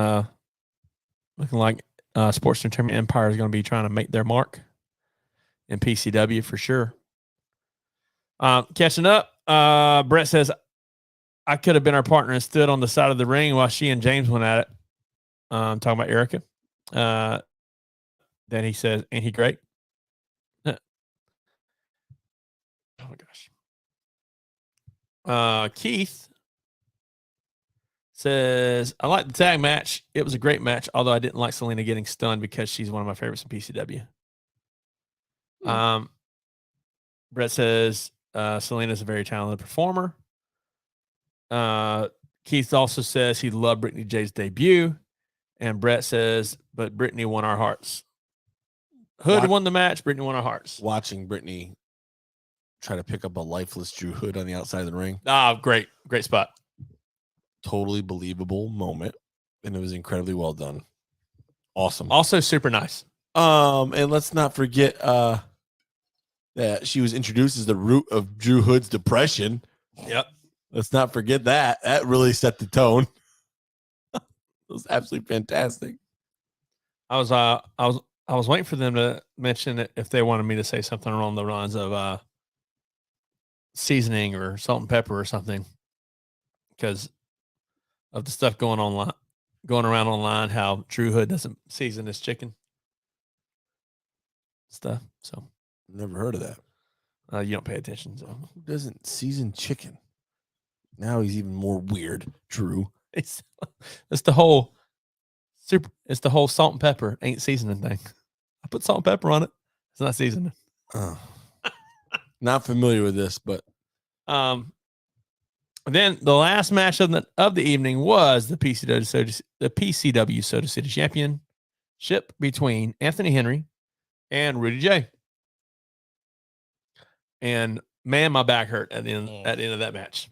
like Sports Entertainment Empire is going to be trying to make their mark in PCW for sure. Catching up, Brett says, "I could have been our partner and stood on the side of the ring while she and James went at it." talking about Erica. Then he says, "Ain't he great?" Oh my gosh. Keith says, "I like the tag match. It was a great match, although I didn't like Selena getting stunned because she's one of my favorites in PCW." Brett says, "Selena's a very talented performer." Keith also says he loved Brittany J's debut. And Brett says, "But Brittany won our hearts." Hood won the match. Brittany won our hearts. Watching Brittany try to pick up a lifeless Drew Hood on the outside of the ring. Great spot. Totally believable moment. And it was incredibly well done. Awesome. Also super nice. And let's not forget that she was introduced as the root of Drew Hood's depression. Yep. Let's not forget that. That really set the tone. It was absolutely fantastic. I was waiting for them to mention it if they wanted me to say something along the lines of seasoning or salt and pepper or something, because of the stuff going around online, how Drew Hood doesn't season his chicken stuff. So Never heard of that. you don't pay attention. So Who doesn't season chicken? Now he's even more weird, Drew. it's the whole salt and pepper ain't seasoning thing. I put salt and pepper on it. It's not seasoning. Not familiar with this, but then the last match of the evening was the PCW Soda City Championship between Anthony Henry and Rudy J. And man, my back hurt at the end of that match.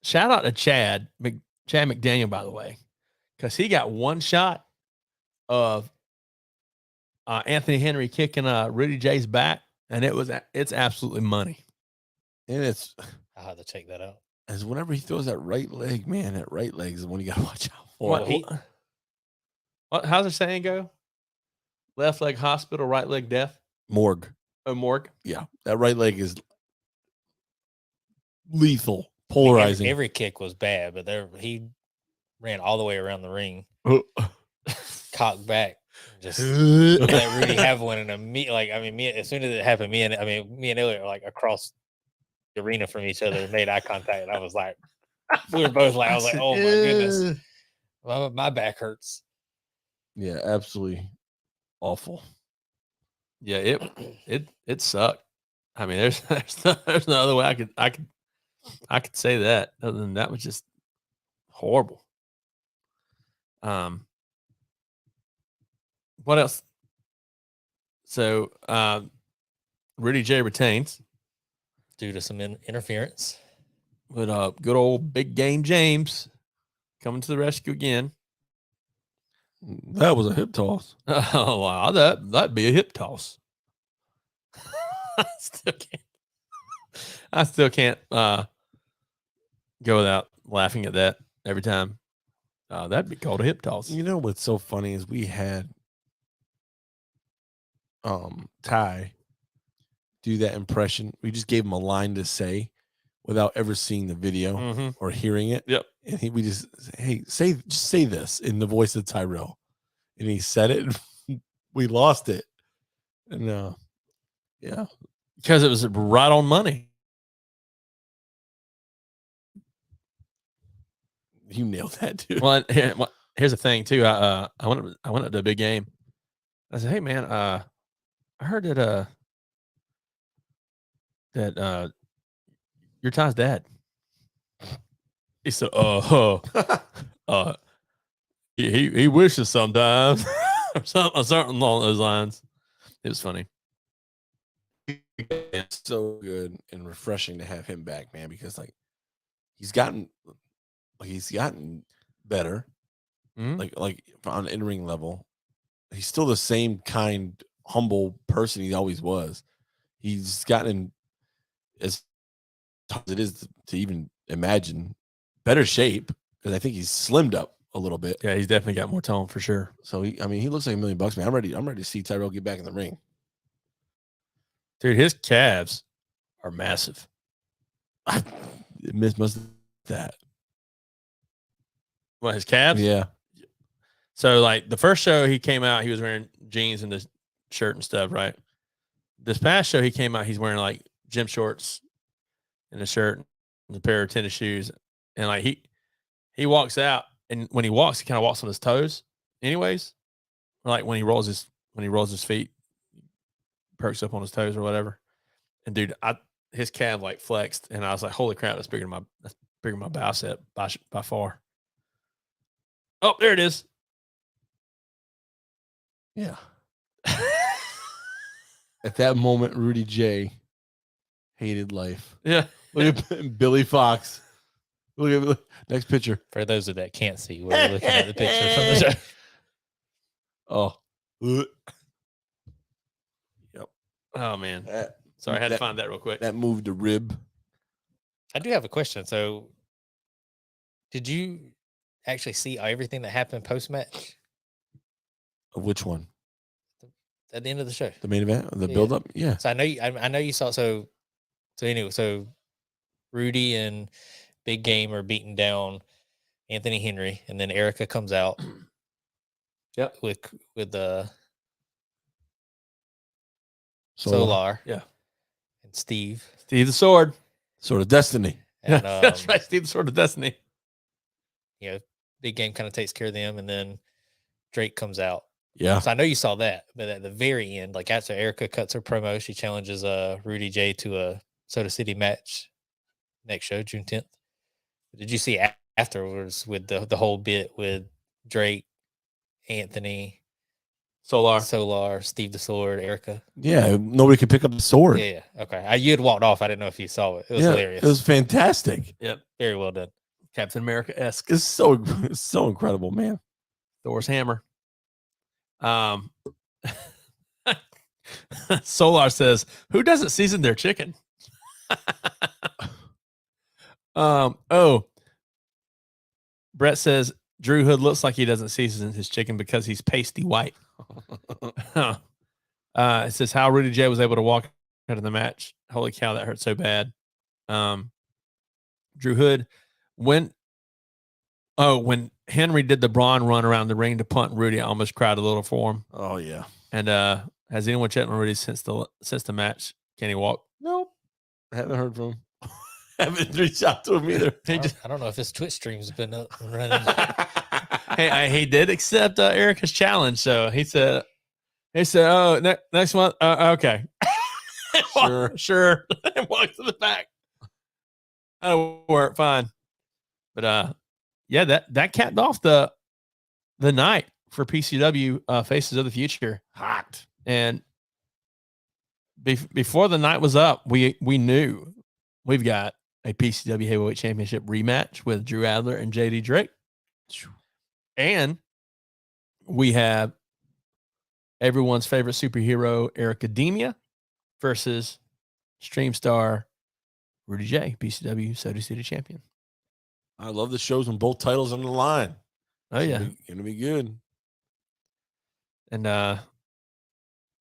Shout out to Chad McDaniel, by the way, because he got one shot of Anthony Henry kicking Rudy J's back, and it's absolutely money. And I'll have to check that out. As whenever he throws that right leg, man, that right leg is the one you got to watch out for. How's the saying go? Left leg hospital, right leg death. Morgue. Oh, morgue. Yeah, that right leg is lethal, polarizing. Every kick was bad, but he ran all the way around the ring, cocked back, just let Rudy have one. And as soon as it happened, me and Elliot were like across the arena from each other, made eye contact, and I was like, we were both like, I was like, oh my goodness, my back hurts. Yeah, absolutely awful. Yeah, it sucked. I mean, there's no other way I could say that other than that was just horrible. What else? So Rudy J retains due to some interference. But good old Big Game James coming to the rescue again. That was a hip toss. Oh wow, that'd be a hip toss. I still can't go without laughing at that every time. That'd be called a hip toss. You know what's so funny is we had Ty do that impression. We just gave him a line to say without ever seeing the video or hearing it. Yep. And we just, hey, just say this in the voice of Tyrell. And he said it. And we lost it. And yeah. Because it was right on money. You nailed that, dude. Well, here's the thing too. I went up to a big game. I said, "Hey man, I heard that your Ty's dad." He said, he wishes sometimes or something along those lines." It was funny. It's so good and refreshing to have him back, man, because he's gotten better, like on an in-ring level. He's still the same kind, humble person he always was. He's gotten as tough as it is to even imagine better shape, because I think he's slimmed up a little bit. Yeah, he's definitely got more tone for sure. So he looks like $1 million, man. I'm ready to see Tyrell get back in the ring. Dude, his calves are massive. Must that. What, his calves? Yeah. So, like, the first show he came out, he was wearing jeans and the shirt and stuff, right? This past show he came out, he's wearing, like, gym shorts and a shirt and a pair of tennis shoes. And, like, he walks out, and when he walks, he kind of walks on his toes anyways. Like, when he rolls his feet, perks up on his toes or whatever. And, dude, his calf, like, flexed, and I was like, holy crap, that's bigger than my bicep by far. Oh, there it is. Yeah. At that moment, Rudy J hated life. Yeah. Look at Billy Fox. Look at next picture. For those that can't see, we're looking at the picture from the show. Oh. Yep. Oh, man. Sorry, I had to find that real quick. That moved the rib. I do have a question. So, did you actually see everything that happened post match Of which one? at the end of the show? The main event? The Yeah. build up? Yeah. So I know you saw. So anyway, so Rudy and Big Game are beating down Anthony Henry, and then Erica comes out. Yep. With Solar. Yeah. And Steve. Steve the Sword. Sword of Destiny. And, That's right. Steve the Sword of Destiny. You know, Big Game kind of takes care of them, and then Drake comes out. Yeah. So I know you saw that, but at the very end, like after Erica cuts her promo, she challenges Rudy J to a Soda City match next show, June 10th. Did you see afterwards with the whole bit with Drake, Anthony, Solar, Steve the Sword, Erica? Yeah. Nobody could pick up the sword. Yeah. Okay. You had walked off. I didn't know if you saw it. It was hilarious. It was fantastic. Yep. Very well done. Captain America-esque. It's so incredible, man. Thor's hammer. Solar says, who doesn't season their chicken? Brett says Drew Hood looks like he doesn't season his chicken because he's pasty white. It says how Rudy J was able to walk out of the match. Holy cow, that hurt so bad. Drew Hood, when Henry did the Braun run around the ring to punt Rudy, I almost cried a little for him. Oh yeah. And has anyone checked on Rudy since the match? Can he walk? Nope. I haven't heard from him. Haven't reached out to him either. I don't know if his Twitch stream's been up and running. Hey, he did accept Erica's challenge, so he said, "Oh, next month, okay, sure." And walked to the back. That'll work fine. But yeah, that capped off the night for PCW Faces of the Future. Hot. And before the night was up, we knew we've got a PCW Heavyweight Championship rematch with Drew Adler and JD Drake. And we have everyone's favorite superhero, Ericademia, versus Stream Star Rudy J, PCW Soda City champion. I love the shows when both titles on the line. Oh, yeah. Gonna be good. And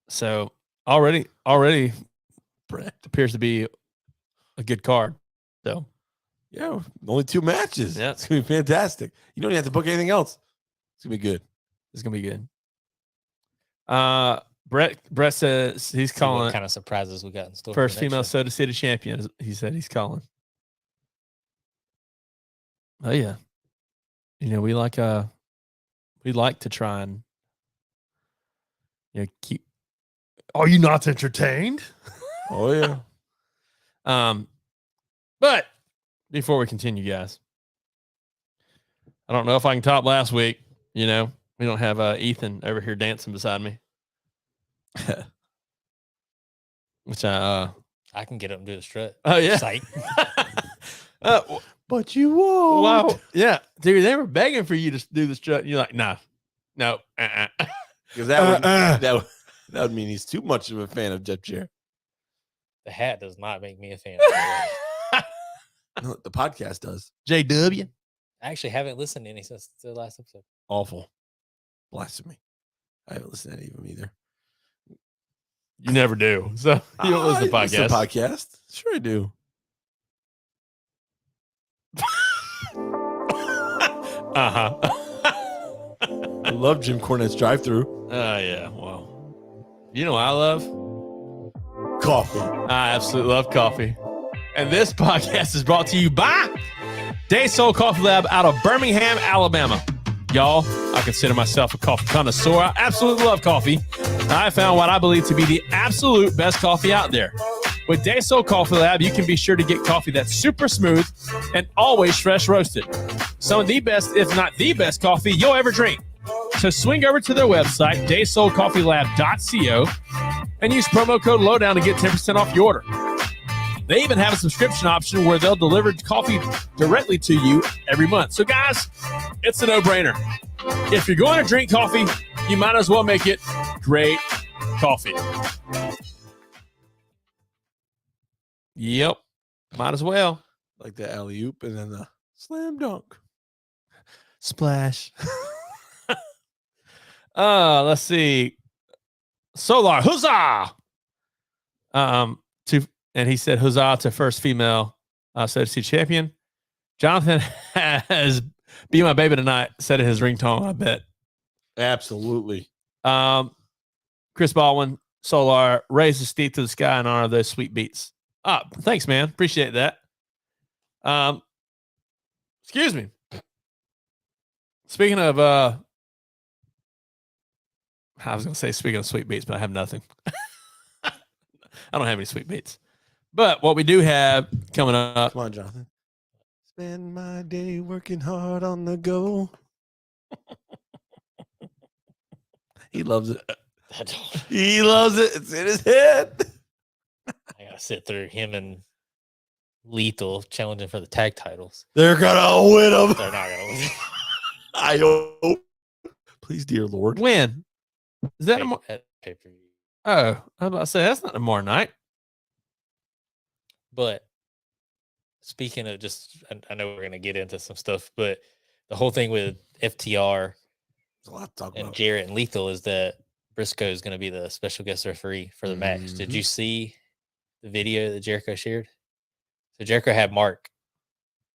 so already Brett appears to be a good card. So yeah, only 2 matches. Yeah. It's gonna be fantastic. You don't even have to book anything else. It's gonna be good. It's gonna be good. Brett says he's calling what kind of surprises we got in store. First female Soda City champion. He said he's calling. Oh yeah. You know, we like to try and keep. Are you not entertained? Oh yeah. But before we continue, guys, I don't know if I can top last week. You know, we don't have Ethan over here dancing beside me. Which I can get up and do the strut. Oh yeah. Sight. But you won't. Wow. Yeah. Dude, they were begging for you to do the strut. And you're like, no. Because that would mean he's too much of a fan of Jeff Jarrett. The hat does not make me a fan. No, the podcast does. JW. I actually haven't listened to any since the last episode. Awful. Blasphemy. I haven't listened to any of them either. You never do. So you don't listen to listen podcasts. to podcast. Sure I do. Uh-huh. I love Jim Cornette's drive-through. Oh, yeah. Well, you know what I love? Coffee. I absolutely love coffee. And this podcast is brought to you by Day Soul Coffee Lab out of Birmingham, Alabama. Y'all, I consider myself a coffee connoisseur. I absolutely love coffee. I found what I believe to be the absolute best coffee out there. With Day Soul Coffee Lab, you can be sure to get coffee that's super smooth and always fresh roasted. Some of the best, if not the best coffee you'll ever drink. So swing over to their website, daysoulcoffeelab.co, and use promo code LOWDOWN to get 10% off your order. They even have a subscription option where they'll deliver coffee directly to you every month. So guys, it's a no-brainer. If you're going to drink coffee, you might as well make it great coffee. Yep, might as well. Like the alley-oop and then the slam dunk. Splash. Let's see. Solar, huzzah! And he said huzzah to first female CC champion. Jonathan has Be My Baby Tonight said in his ringtone, I bet. Absolutely. Chris Baldwin, Solar, raise the steep to the sky in honor of those sweet beats. Thanks, man. Appreciate that. Excuse me. Speaking of, I was going to say speaking of sweet beats, but I have nothing. I don't have any sweet beats. But what we do have coming up. Come on, Jonathan. Spend my day working hard on the go. He loves it. He loves it. It's in his head. I gotta sit through him and Lethal challenging for the tag titles. They're gonna win them. They're not gonna win. I hope. Please, dear Lord. When? Is that At pay-per-view. Oh, I was about to say, that's not tomorrow night. But speaking of just, I know we're going to get into some stuff, but the whole thing with FTR There's a lot to talk and about. Jarrett and Lethal is that Briscoe is going to be the special guest referee for the match. Did you see the video that Jericho shared? So Jericho had Mark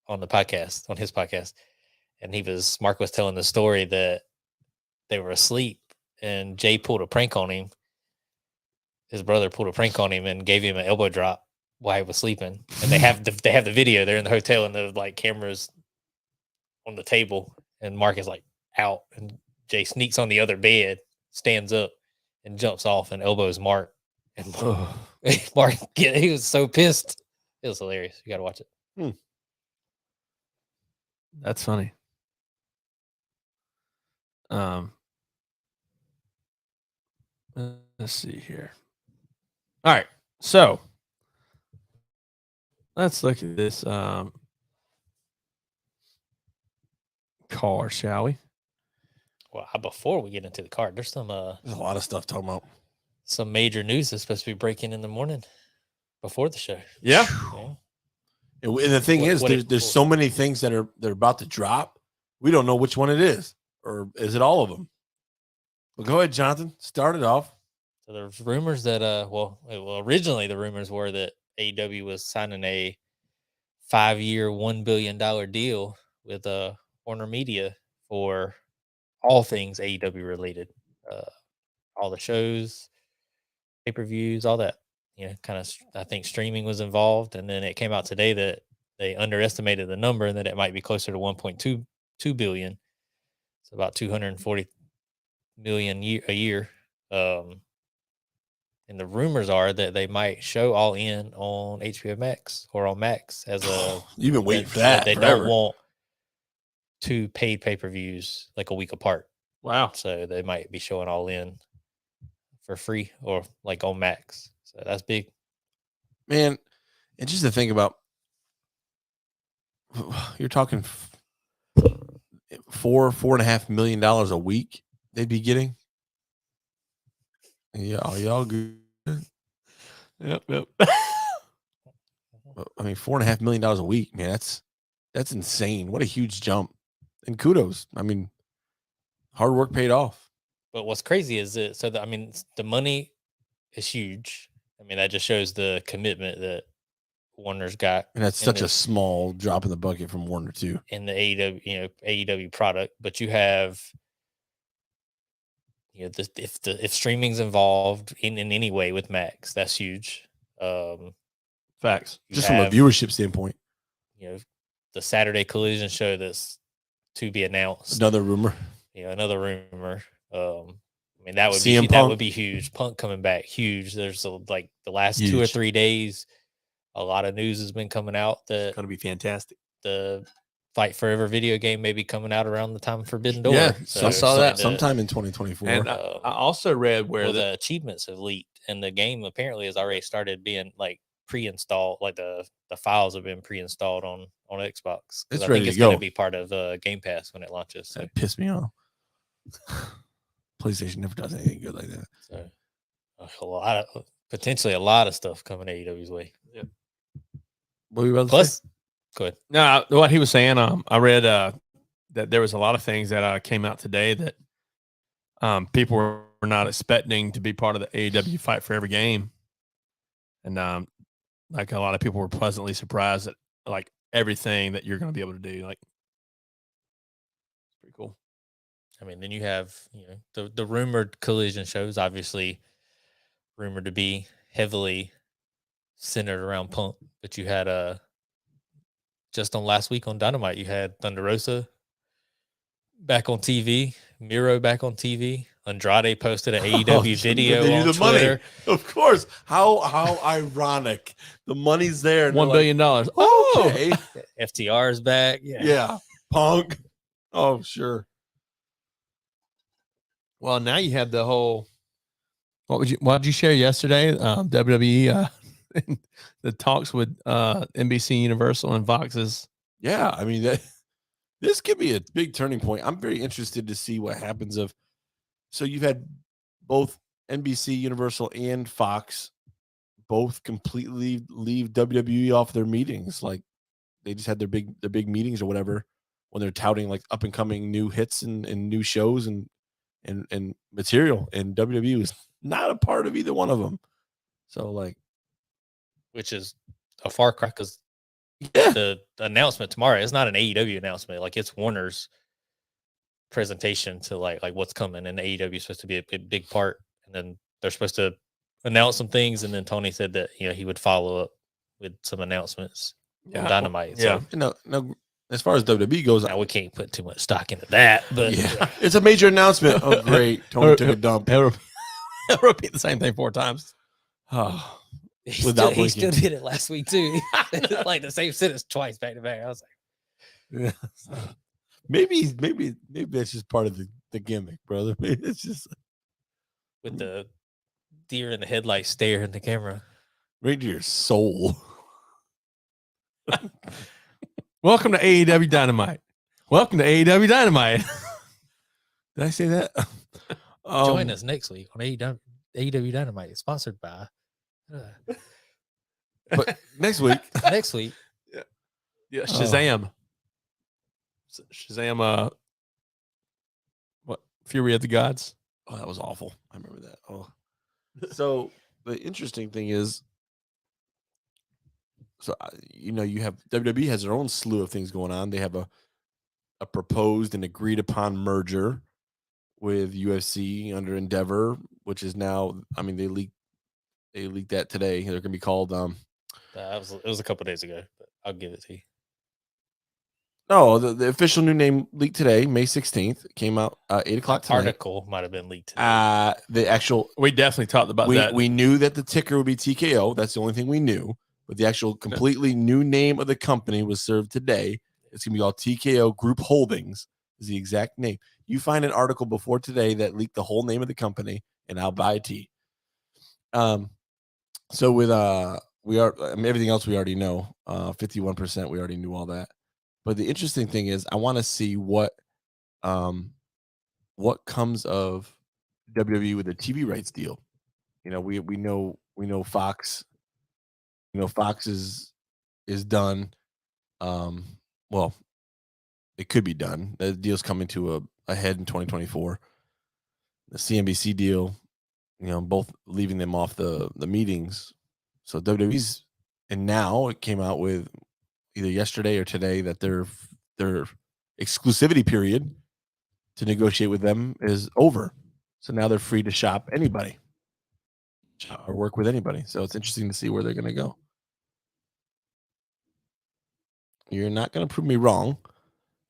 on the podcast, on his podcast, and Mark was telling the story that they were asleep and Jay pulled a prank on him. His brother pulled a prank on him and gave him an elbow drop while he was sleeping. And they have the video. They're in the hotel and the like cameras on the table, and Mark is like out, and Jay sneaks on the other bed, stands up, and jumps off and elbows Mark. And Mark, he was so pissed. It was hilarious. You got to watch it. That's funny. Let's see here. All right, so let's look at this car, shall we? Well, before we get into the card, there's some There's a lot of stuff talking about. some major news that's supposed to be breaking in the morning before the show. Yeah. And the thing is, what there's so many things that they're about to drop. We don't know which one it is, or is it all of them? Well, go ahead, Jonathan. Start it off. So there's rumors that originally the rumors were that AEW was signing a 5-year, $1 billion deal with Warner Media for all things AEW related, all the shows, pay-per-views, all that. Kind of, I think streaming was involved, and then it came out today that they underestimated the number and that it might be closer to 1.2 billion. It's about 240 million a year. And the rumors are that they might show All In on HBO Max or on Max as a. You've been waiting for that. They forever. don't want 2 paid pay-per-views like a week apart. Wow. So they might be showing All In for free or like on Max. So that's big. Man, and just to think about, you're talking $4.5 million a week they'd be getting. Yeah, y'all good. Yep. I mean, $4.5 million a week, man. That's insane. What a huge jump. And kudos. I mean, hard work paid off. But what's crazy is that the money is huge. I mean, that just shows the commitment that Warner's got And that's such a small drop in the bucket from Warner too. in the AEW, AEW product. But you have, if streaming's involved in any way with Max, that's huge. Facts. Just from a viewership standpoint. The Saturday Collision show that's to be announced. Another rumor. Another rumor. I mean, that would be huge. Punk coming back, huge. There's the last 2 or 3 days, a lot of news has been coming out that It's going to be fantastic. The Fight Forever video game may be coming out around the time Forbidden Door. Yeah, so I saw that sometime in 2024. And I also read where the achievements have leaked, and the game apparently has already started being pre-installed. Like the files have been pre-installed on Xbox. It's I ready think it's to go. going to be part of Game Pass when it launches. So. That pissed me off. PlayStation never does anything good like that. So potentially a lot of stuff coming AEW's way. Yep. What were you about to say? Go ahead. No, what he was saying, I read that there was a lot of things that came out today that people were not expecting to be part of the AEW Fight Forever game. And a lot of people were pleasantly surprised at everything that you're going to be able to do. It's pretty cool. I mean, then you have the rumored Collision shows, obviously rumored to be heavily centered around Punk, but you had just on last week on Dynamite, you had Thunder Rosa back on TV, Miro back on TV. Andrade posted an AEW video on Twitter. Money. Of course. How ironic. The money's there. $1 billion. Oh, okay. FTR is back. Yeah. Punk. Oh, sure. Well, now you have the whole. What did you share yesterday? WWE, the talks with NBC Universal and Fox's. Yeah, I mean this could be a big turning point. I'm very interested to see what happens. So you've had both NBC Universal and Fox both completely leave WWE off their meetings. Like they just had their big meetings or whatever when they're touting up and coming new hits and new shows and material, and WWE was not a part of either one of them. So which is a far cry, because the announcement tomorrow is not an AEW announcement. It's Warner's presentation to what's coming, and AEW is supposed to be a big part, and then they're supposed to announce some things, and then Tony said that he would follow up with some announcements on Dynamite. So no, as far as WWE goes, now we can't put too much stock into that, but it's a major announcement. Oh, great. Tony took a dump. He'll repeat the same thing 4 times. Oh, he still did it last week too. The same sentence twice back to back. I was yeah. Maybe that's just part of the gimmick, brother. Maybe it's just with the deer in the headlights stare in the camera. Right to your soul. Welcome to AEW Dynamite. Welcome to AEW Dynamite. Did I say that? Join us next week on AEW Dynamite, sponsored by. But next week. Yeah, Shazam. Shazam. What? Fury of the Gods. Oh, that was awful. I remember that. Oh, so the interesting thing is. So, you have WWE has their own slew of things going on. They have a proposed and agreed upon merger with UFC under Endeavor, which is now, they leaked that today. They're going to be called. It was a couple days ago, but I'll give it to you. No, the official new name leaked today, May 16th. It came out 8 o'clock tonight. Article might have been leaked today. The actual. We definitely talked about that. We knew that the ticker would be TKO. That's the only thing we knew. But the actual completely new name of the company was served today. It's going to be called TKO Group Holdings is the exact name. You find an article before today that leaked the whole name of the company, and I'll buy a tea. So with everything else we already know, 51%, we already knew all that. But the interesting thing is I want to see what comes of WWE with a TV rights deal. We know Fox. Fox is done. Well, it could be done. The deal's coming to a head in 2024. The CNBC deal, both leaving them off the meetings. So WWE's And now it came out with either yesterday or today that their exclusivity period to negotiate with them is over. So now they're free to shop anybody or work with anybody. So it's interesting to see where they're going to go. You're not going to prove me wrong.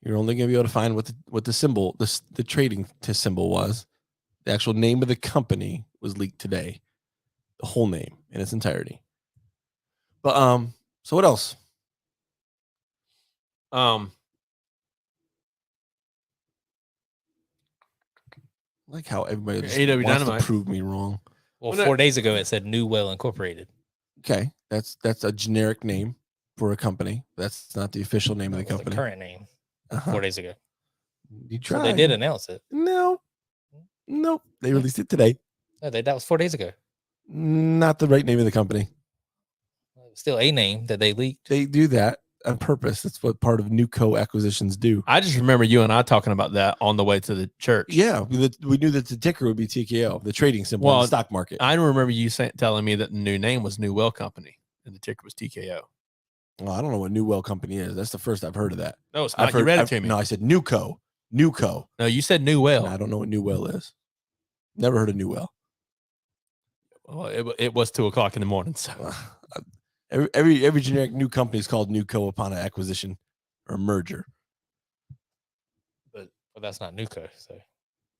You're only going to be able to find what the symbol, the trading symbol was. The actual name of the company was leaked today. The whole name in its entirety. But so what else? Like how everybody just AEW wants Dynamite. to prove me wrong. Well, 4 days ago it said New Well Incorporated. Okay, that's a generic name for a company. That's not the official name of the That was company. the current name 4 days ago. You So tried. they did announce it. No, nope. They released it today. No, that was 4 days ago. Not the right name of the company. Still a name that they leaked. They do that on purpose. That's what part of Newco acquisitions do. I just remember you and I talking about that on the way to the church. Yeah, we knew that the ticker would be TKO, the trading symbol in the stock market. I remember you telling me that the new name was New Well Company and the ticker was TKO. Well, I don't know what New Well Company is. That's the first I've heard of that. No, it's not. You read it to me. No, I said Newco. Newco. No, you said New Well. And I don't know what New Well is. Never heard of New Well. Well, it was 2:00 in the morning. So every generic new company is called Newco upon an acquisition or a merger. But that's not Newco. So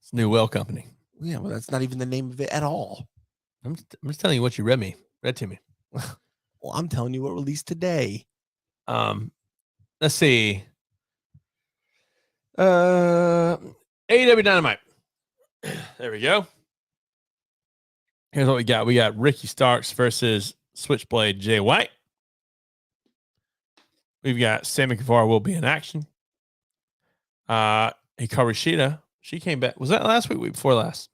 it's New Well Company. Yeah, well, that's not even the name of it at all. I'm just telling you what you read to me. Well, I'm telling you what released today. Let's see. AEW Dynamite. There we go. Here's what we got. We got Ricky Starks versus Switchblade Jay White. We've got Sammy Guevara will be in action. Hikaru Shida, she came back. Was that last week? Week before last?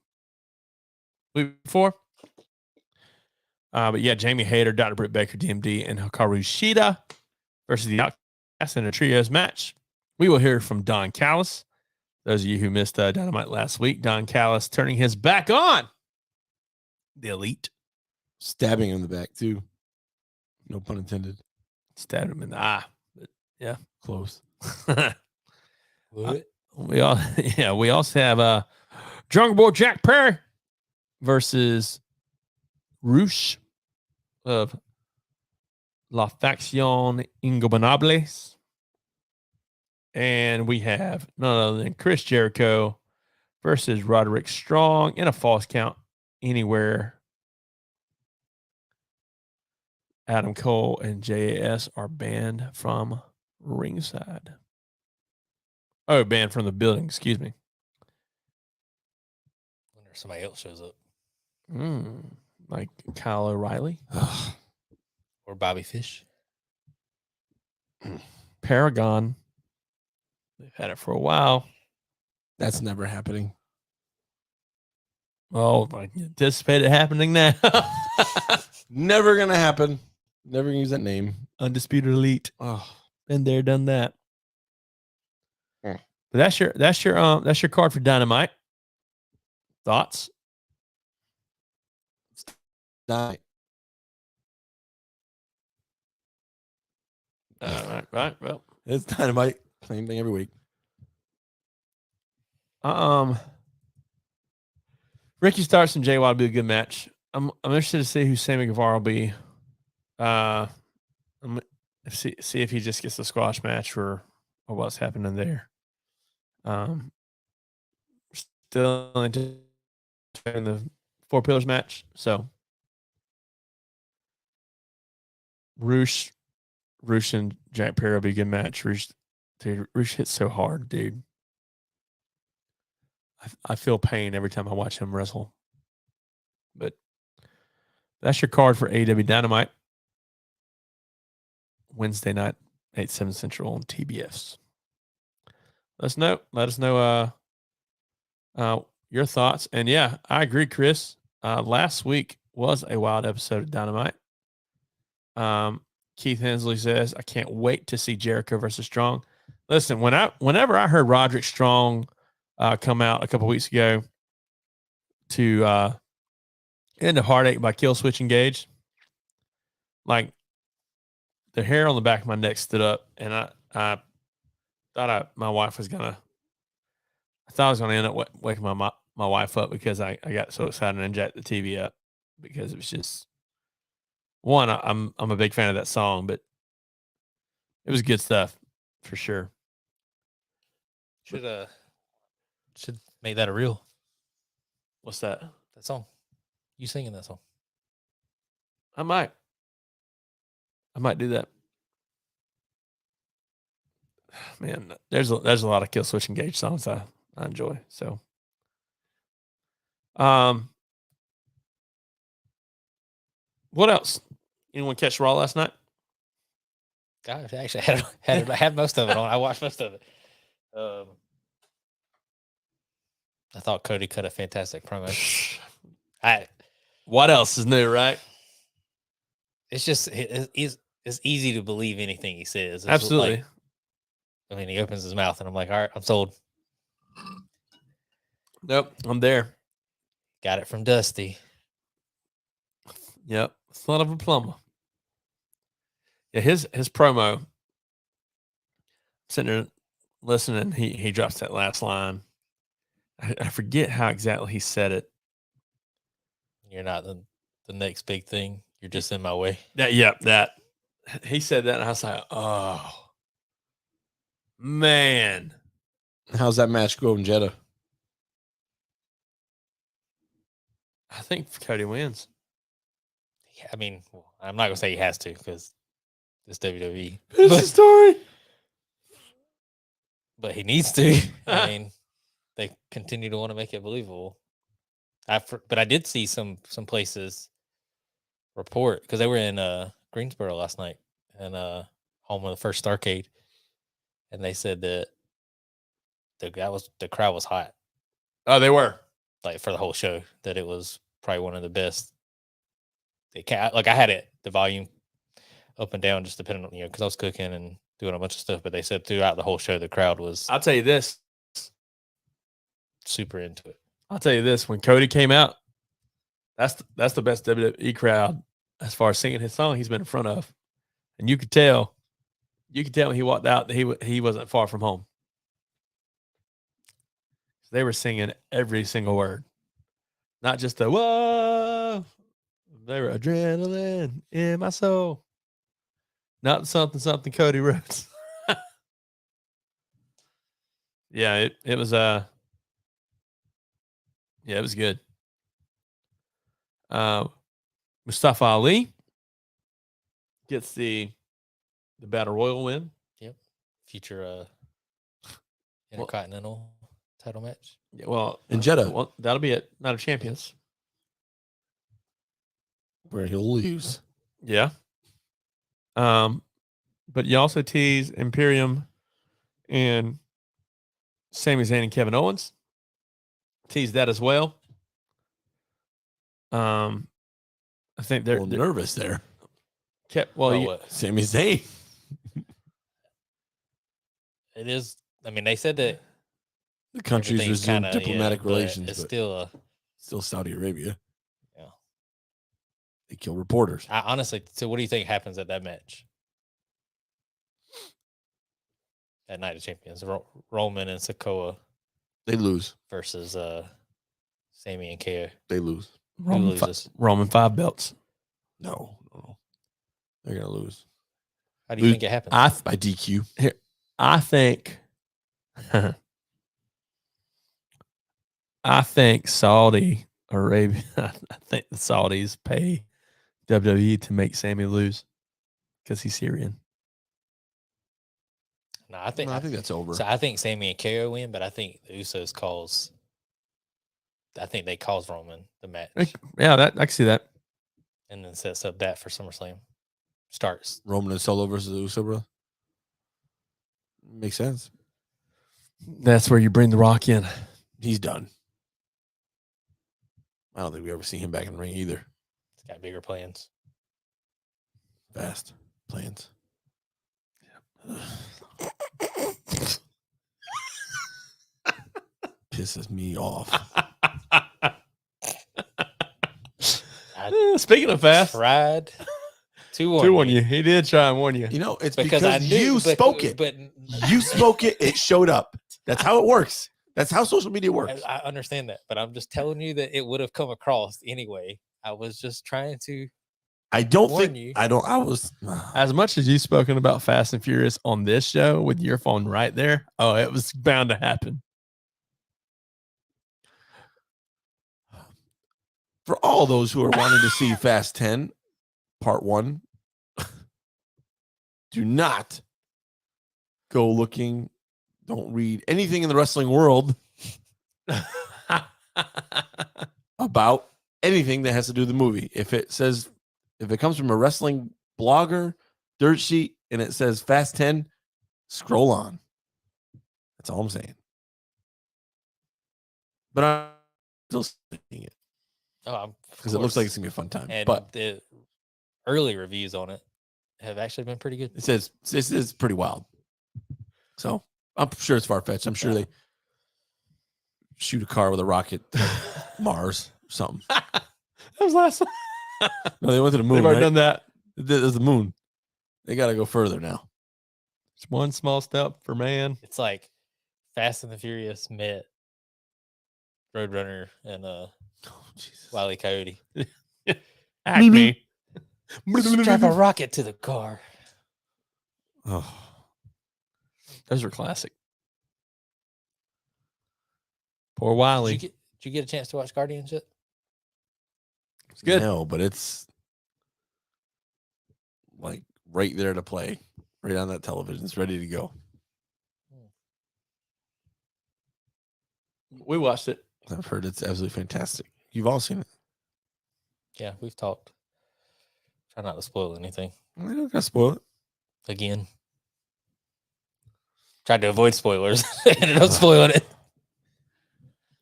Week before? But yeah, Jamie Hayter, Dr. Britt Baker, DMD, and Hikaru Shida versus the Outcast in a trios match. We will hear from Don Callis. Those of you who missed Dynamite last week, Don Callis turning his back on the Elite. Stabbing him in the back, too. No pun intended. Stabbed him in the eye. But yeah, close. We also have Jungle Boy Jack Perry versus Roosh of La Facción Ingobernables. And we have none other than Chris Jericho versus Roderick Strong in a false count anywhere. Adam Cole and JAS are banned from ringside. Oh, banned from the building. Excuse me. I wonder if somebody else shows up. Like Kyle O'Reilly or Bobby Fish. Paragon. They've had it for a while. That's never happening. Oh, I anticipate it happening now. Never gonna happen. Never gonna use that name. Undisputed Elite. Oh, been there, done that. But that's your card for Dynamite. Thoughts? Right. Right. Well, it's Dynamite. Same thing every week. Ricky Starks and Jay White will be a good match. I'm interested to see who Sammy Guevara will be. See if he just gets the squash match or what's happening there. Still in the Four Pillars match. So Roosh and Jack Perry will be a good match. Roosh hits so hard, dude. I feel pain every time I watch him wrestle. But that's your card for AEW Dynamite. Wednesday night, 8/7 Central on TBS. Let us know your thoughts. And yeah, I agree, Chris. Last week was a wild episode of Dynamite. Keith Hensley says, I can't wait to see Jericho versus Strong. Listen, whenever I heard Roderick Strong come out a couple weeks ago to end a Heartache by Killswitch Engage, like the hair on the back of my neck stood up, and I thought my wife was gonna. I thought I was gonna end up waking my wife up because I got so excited and jacked the TV up because it was just one. I'm a big fan of that song, but it was good stuff for sure. Should make that a reel. What's that? That song. You singing that song? I might do that. Man, there's a lot of Kill Switch Engage songs I enjoy. So, what else? Anyone catch Raw last night? Gosh, I actually had most of it on. I watched most of it. I thought Cody cut a fantastic promo. What else is new, right? It's just it's easy to believe anything he says. It's Absolutely. like, I mean, he opens his mouth, and I'm like, all right, I'm sold. Nope, I'm there. Got it from Dusty. Yep, son of a plumber. Yeah, his promo. Sitting there listening, he drops that last line. I forget how exactly he said it. You're not the next big thing. You're just in my way. That he said that, and I was like, oh man. How's that match go in Jeddah? I think Cody wins. Yeah, I mean, I'm not gonna say he has to because it's WWE. It's the story. But he needs to. I mean, they continue to want to make it believable. But I did see some places report because they were in Greensboro last night and home of the first Starrcade, and they said that the crowd was hot. Oh, they were Like for the whole show, that it was probably one of the best. I had it the volume up and down just depending on because I was cooking and doing a bunch of stuff, but they said throughout the whole show the crowd was I'll tell you this. super into it. I'll tell you this. When Cody came out, that's the best WWE crowd as far as singing his song he's been in front of. And you could tell when he walked out that he wasn't far from home. They were singing every single word. Not just the whoa. They were adrenaline in my soul. Not something Cody wrote. Yeah, it was it was good. Mustafa Ali gets the Battle Royal win. Yep. Future Intercontinental title match. Yeah, well, In Jeddah. Well, that'll be it. Not a Champions. Where he'll lose. Yeah. But you also tease Imperium and Sami Zayn and Kevin Owens. Tease that as well. I think they're nervous there. Sami Zayn. It is. I mean, they said that The countries resumed diplomatic relations, It's but still Saudi Arabia. Yeah. They kill reporters. I honestly. So, what do you think happens at that match? At Night of Champions, Roman and Sikoa They lose. versus Sammy and KO. They lose. Roman 5 belts. No. They're gonna lose. How do you think it happens? By DQ. I think I think Saudi Arabia. I think the Saudis pay WWE to make Sammy lose because he's Syrian. No, I think that's over. So I think Sammy and KO win, but I think the Usos calls. I think they calls Roman the match. Yeah, I can see that. And then sets up that for SummerSlam. Starts Roman and Solo versus the Uso, bro. Makes sense. That's where you bring The Rock in. He's done. I don't think we ever see him back in the ring either. He's got bigger plans. Vast plans. Pisses me off. Speaking of fast, Tried Two on you. He did try and warn you. You know, it's because because, I knew you spoke it. But You spoke it. It showed up. That's how it works. That's how social media works. I understand that, but I'm just telling you that it would have come across anyway. I was just trying to. I don't warn think you. I don't. I was As much as you've spoken about Fast and Furious on this show with your phone right there, oh, it was bound to happen. for all those who are wanting to see Fast 10 Part 1. Do not go looking. Don't read anything in the wrestling world about anything that has to do with the movie. If it comes from a wrestling blogger, dirt sheet, and it says Fast 10, scroll on. That's all I'm saying. But I'm still seeing it because it looks like it's gonna be a fun time. And but the early reviews on it have actually been pretty good. it says this is pretty wild. So I'm sure it's far fetched. I'm sure they shoot a car with a rocket to Mars or something. That was last. No, they went to the moon. They've already Right? done that. There's the moon. They got to go further now. It's one small step for man. It's like Fast and the Furious met Roadrunner and Jesus. Wile E. Coyote. Acme. Strap a rocket to the car. Oh, Those were classic. Poor Wiley. Did you get a chance to watch Guardians yet? It's good. No, but it's like right there to play, right on that television. It's ready to go. We watched it. I've heard it's absolutely fantastic. You've all seen it. Yeah, we've talked. Try not to spoil anything. I don't gotta spoil it. Again. Tried to avoid spoilers. Ended up spoiling it.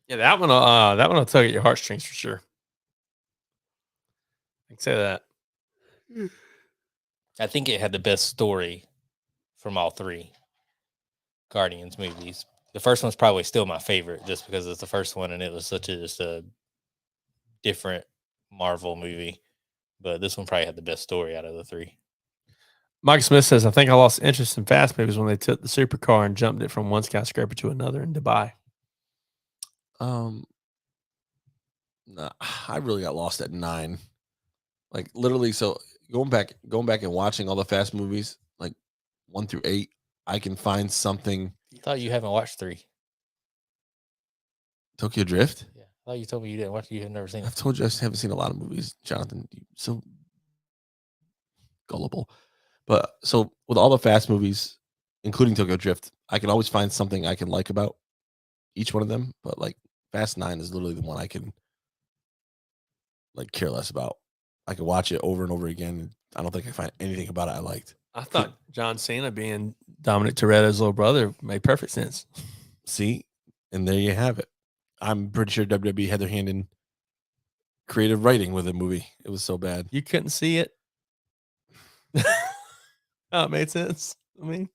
Yeah, that one will tug at your heartstrings for sure. I can say that. I think it had the best story from all three Guardians movies. The first one's probably still my favorite just because it's the first one and it was just a different Marvel movie. But this one probably had the best story out of the three. Mike Smith says, I think I lost interest in fast movies when they took the supercar and jumped it from one skyscraper to another in Dubai. No, I really got lost at 9. Like literally, so going back and watching all the Fast movies, like 1 through 8, I can find something. I thought you haven't watched 3. Tokyo Drift. Yeah. I thought you told me you didn't watch it. You have never seen I've it. told you I haven't seen a lot of movies, Jonathan. You're so gullible. But so with all the Fast movies, including Tokyo Drift, I can always find something I can like about each one of them. But like Fast 9 is literally the one I can like care less about. I can watch it over and over again. And I don't think I find anything about it I liked. I thought John Cena being Dominic Toretto's little brother made perfect sense. See, and there you have it. I'm pretty sure WWE had their hand in creative writing with the movie. It was so bad. You couldn't see it. Oh, it made sense. I mean,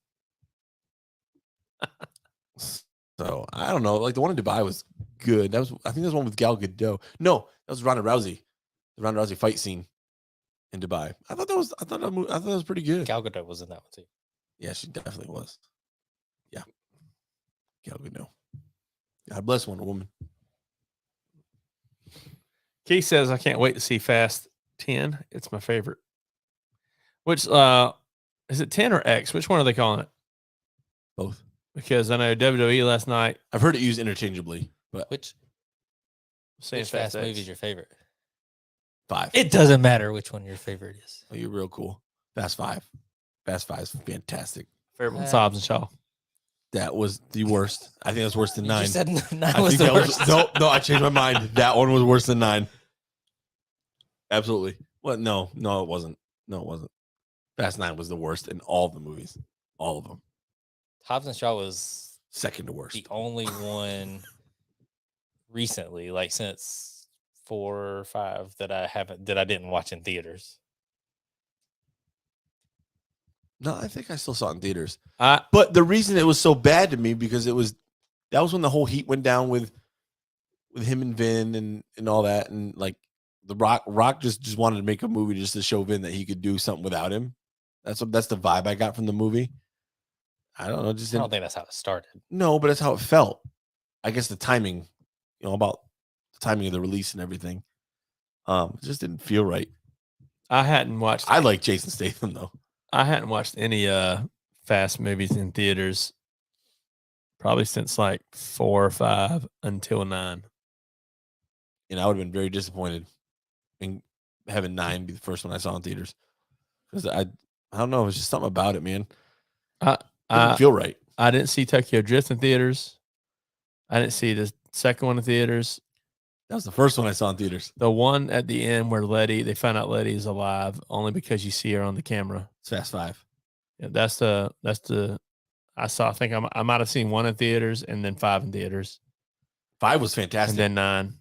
So I don't know. Like the one in Dubai was good. I think that was one with Gal Gadot. No, that was Ronda Rousey. The Ronda Rousey fight scene in Dubai. I thought that was pretty good. Gal Gadot was in that one too. Yeah, she definitely was. Yeah, Gal Gadot. God bless Wonder Woman. Keith says, I can't wait to see Fast 10. It's my favorite. Which, is it 10 or X? Which one are they calling it? Both. Because I know WWE last night I've heard it used interchangeably, but Which saying Fast X. movie is your favorite? 5. It doesn't matter which one your favorite is. Oh, you're real cool. Fast 5. Fast 5 is fantastic. Favorite one's Hobbs and Shaw. That was the worst. I think that's worse than You 9. just said 9 I was think the that worst. no, I changed my mind. That one was worse than 9. Absolutely. What? No, it wasn't. No, it wasn't. Fast 9 was the worst in all of the movies. All of them. Hobbs and Shaw was Second to worst. the only one recently, like since 4 or 5 that I didn't watch in theaters. No, I think I still saw it in theaters. I But the reason it was so bad to me because that was when the whole heat went down with him and Vin and all that, and like The Rock just wanted to make a movie just to show Vin that he could do something without him. That's the vibe I got from the movie. I don't know. I don't think that's how it started. No, but that's how it felt. I guess the timing, about the timing of the release and everything, it just didn't feel right. I hadn't watched. I like Jason Statham though. I hadn't watched any Fast movies in theaters probably since like 4 or 5 until 9. And I would have been very disappointed in having 9 be the first one I saw in theaters, because I don't know, it was just something about it, man. Didn't feel right. I didn't see Tokyo Drift in theaters. I didn't see the second one in theaters. That was the first one I saw in theaters. The one at the end where they find out Letty is alive only because you see her on the camera. It's Fast 5. Yeah, that's the I saw. I think I might have seen 1 in theaters and then 5 in theaters. 5 was fantastic. And then 9.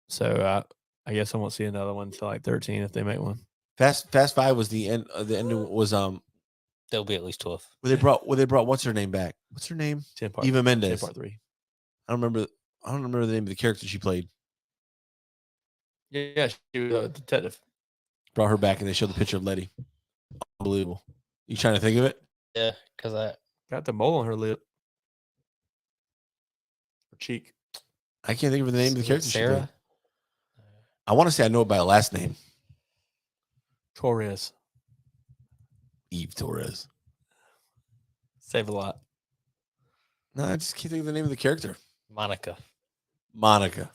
So I guess I won't see another one until like 13 if they make one. Fast 5 was the end. The end was There'll be at least 12. They brought what's her name back? What's her name? 10 part, Eva Mendes. 10 part 3. I don't remember the name of the character she played. Yeah, she was a detective. Brought her back and they showed the picture of Letty. Unbelievable. You trying to think of it? Yeah, because I Got the mole on her lip. Her cheek. I can't think of the name of the character. Sarah. I want to say I know it by a last name. Torres. Eve Torres. Save a lot. No, I just can't think of the name of the character. Monica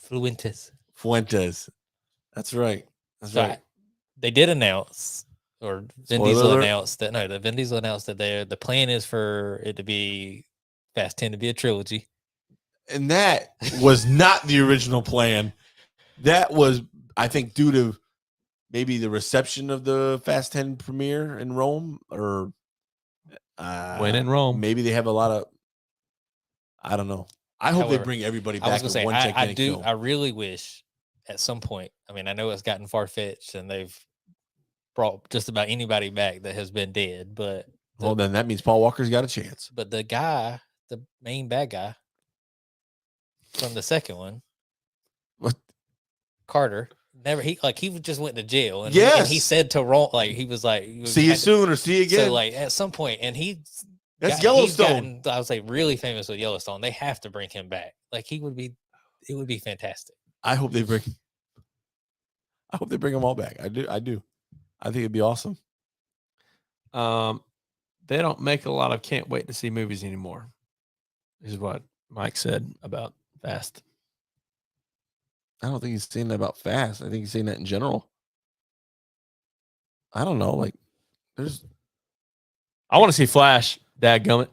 Fuentes. That's right. They did announce, or Vin Spoiler Diesel alert. announced that Vin Diesel announced that the plan is for it to be Fast 10 to be a trilogy. And that was not the original plan. That was, I think, due to maybe the reception of the Fast 10 premiere in Rome, or when in Rome. Maybe they have a lot of, I don't know. I hope However, they bring everybody back. I was gonna say, one gigantic film. I really wish at some point. I mean, I know it's gotten far fetched, and they've brought just about anybody back that has been dead. But Well, then that means Paul Walker's got a chance. but the guy, the main bad guy from the second one, What? Carter, he just went to jail, and Yes. and he said to Ron, he was like, See you soon or see you again. So like at some point, and That's he's Yellowstone. gotten, I would say, really famous with Yellowstone. They have to bring him back. Like it would be fantastic. I hope they bring them all back. I do. I think it'd be awesome. They don't make a lot of can't wait to see movies anymore. Is what Mike said about Fast. I don't think he's saying that about Fast. I think he's saying that in general. I don't know. Like, I want to see Flash. Dadgummit.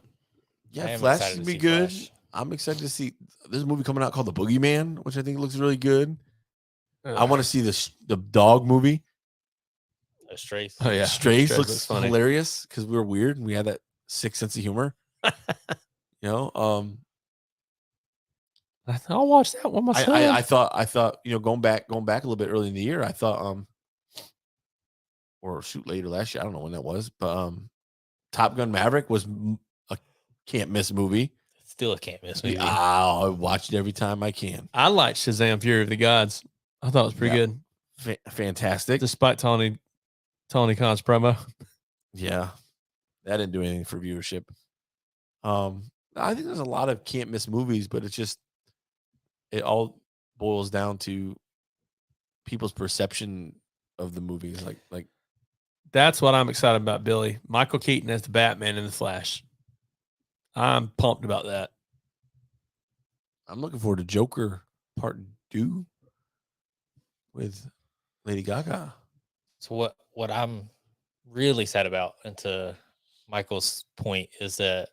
yeah, I am Flash excited should to be see good. Flash. I'm excited to see. There's a movie coming out called The Boogeyman, which I think looks really good. I want to see the dog movie. Strays. Oh yeah, Strays looks funny. hilarious because we were weird and we had that sick sense of humor. I'll watch that one myself. I thought going back a little bit early in the year, I thought or shoot later last year, I don't know when that was, but Top Gun Maverick was a can't miss movie. Still a can't miss movie. I watch it every time I can. I liked Shazam: Fury of the Gods. I thought it was pretty good, Fantastic. despite Tony Khan's promo. Yeah, that didn't do anything for viewership. I think there's a lot of can't miss movies, but it all boils down to people's perception of the movies. Like That's what I'm excited about, Billy. Michael Keaton as the Batman in the Flash. I'm pumped about that. I'm looking forward to Joker Part 2 with Lady Gaga. So what I'm really sad about, and to Michael's point, is that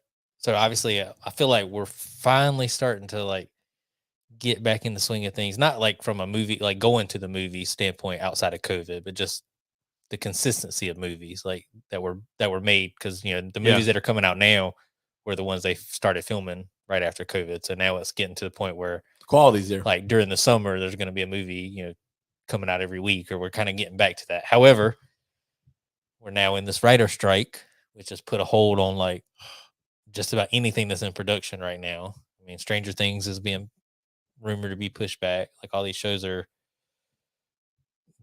obviously I feel like we're finally starting to get back in the swing of things, not like from a movie, like going to the movie standpoint outside of COVID, but just the consistency of movies that were made, because the movies that are coming out now were the ones they started filming right after COVID. So now it's getting to the point where The quality's there. like during the summer, there's going to be a movie, coming out every week, or we're kind of getting back to that. However, we're now in this writer strike, which has put a hold on just about anything that's in production right now. I mean, Stranger Things is being rumored to be pushed back. Like all these shows are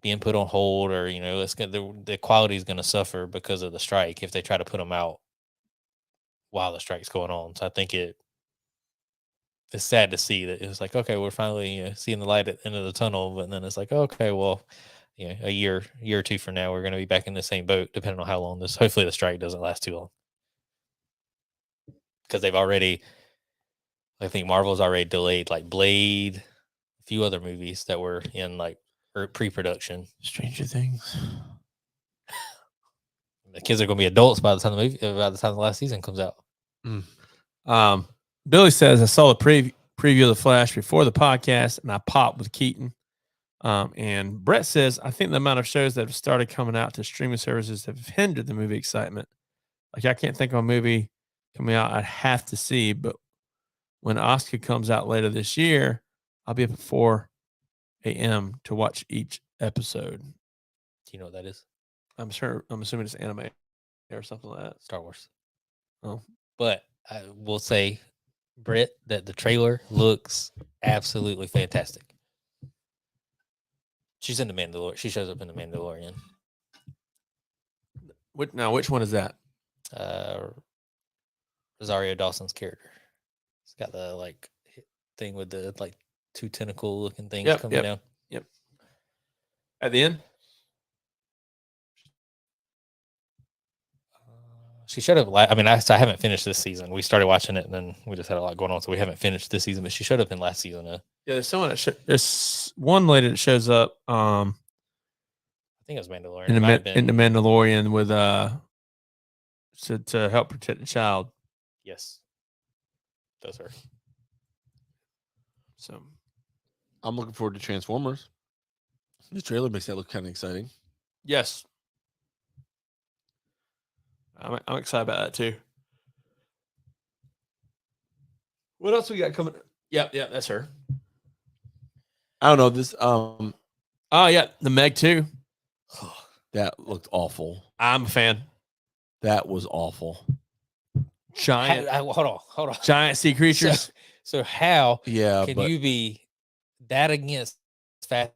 being put on hold, or it's the quality is going to suffer because of the strike if they try to put them out while the strike's going on. So I think it's sad to see that it's like, okay, we're finally seeing the light at the end of the tunnel, but then it's like, okay, well, a year or two from now, we're going to be back in the same boat, depending on how long this. Hopefully, the strike doesn't last too long, because they've already. I think Marvel's already delayed like Blade, a few other movies that were in like pre-production. Stranger Things. The kids are going to be adults by the time the last season comes out. Billy says, I saw the preview of The Flash before the podcast, and I popped with Keaton. And Brett says, I think the amount of shows that have started coming out to streaming services have hindered the movie excitement. Like, I can't think of a movie coming out I'd have to see, but when Oscar comes out later this year, I'll be up at 4 a.m. to watch each episode. Do you know what that is? I'm assuming it's anime or something like that. Star Wars. Oh. But I will say, Brett, that the trailer looks absolutely fantastic. She's in the Mandalorian. She shows up in the Mandalorian. Which one is that? Rosario Dawson's character. It's got the like thing with the like two tentacle looking things coming down. Yep. At the end? She showed up. I haven't finished this season. We started watching it, and then we just had a lot going on, so we haven't finished this season. But she showed up in last season. Yeah, there's someone that there's one lady that shows up. I think it was Mandalorian. In the Mandalorian with to help protect the child. Yes, that's her. So, I'm looking forward to Transformers. The trailer makes that look kind of exciting. Yes. I'm excited about that too. What else we got coming? Yep, that's her. I don't know this. Oh yeah, the Meg 2. That looked awful. I'm a fan. That was awful. Giant. Hold on. Giant sea creatures. So how? Yeah, can you be that against fast?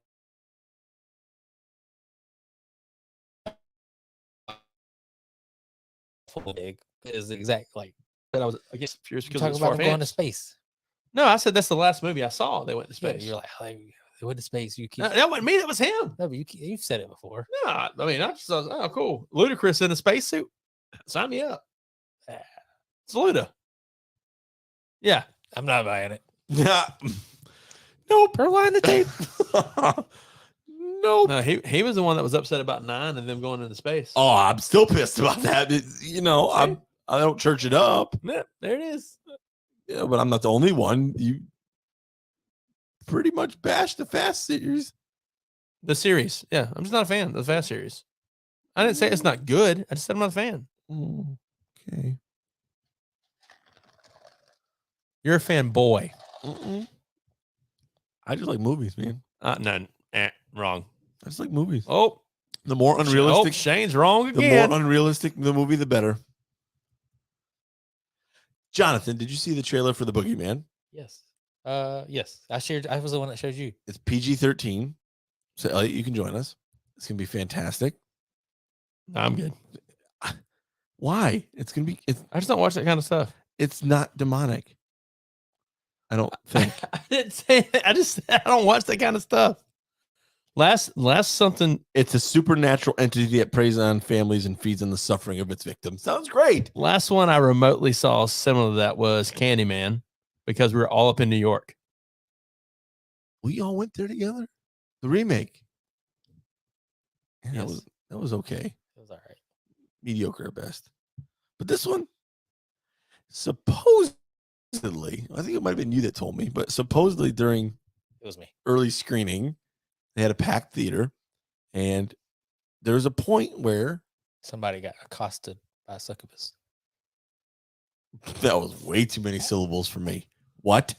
Is exact like that I was against Furious because talking about them going to space. No, I said that's the last movie I saw. They went to space. Yeah, you're like they went to space. You keep that wasn't me. That was him. No, but you've said it before. No, I mean I just thought, oh cool, Ludacris in a spacesuit. Sign me up. It's Luda. Yeah, I'm not buying it. Nope. Rewind the tape. Nope. No, he was the one that was upset about 9 and them going into space. Oh, I'm still pissed about that. I don't church it up. Yeah, there it is. Yeah, but I'm not the only one. You pretty much bashed the Fast series. The series. Yeah, I'm just not a fan of the Fast series. I didn't say it's not good. I just said I'm not a fan. Okay. You're a fanboy. I just like movies, man. No, wrong. I just like movies. Oh, the more unrealistic. Shane's wrong again. The more unrealistic the movie, the better. Jonathan, did you see the trailer for The Boogeyman? Yes. Yes. I was the one that showed you. It's PG-13. So Elliot, you can join us. It's gonna be fantastic. I'm good. Why? It's gonna be. I just don't watch that kind of stuff. It's not demonic. I don't think. I didn't say it. I don't watch that kind of stuff. Last something. It's a supernatural entity that preys on families and feeds on the suffering of its victims. Sounds great. Last one I remotely saw similar to that was Candyman, because we were all up in New York. We all went there together. The remake. Yeah, yes. that was okay. It was all right. Mediocre at best. But this one, supposedly, I think it might have been you that told me, but supposedly during it was me early screening, they had a packed theater, and there was a point where somebody got accosted by a succubus. That was way too many syllables for me. What?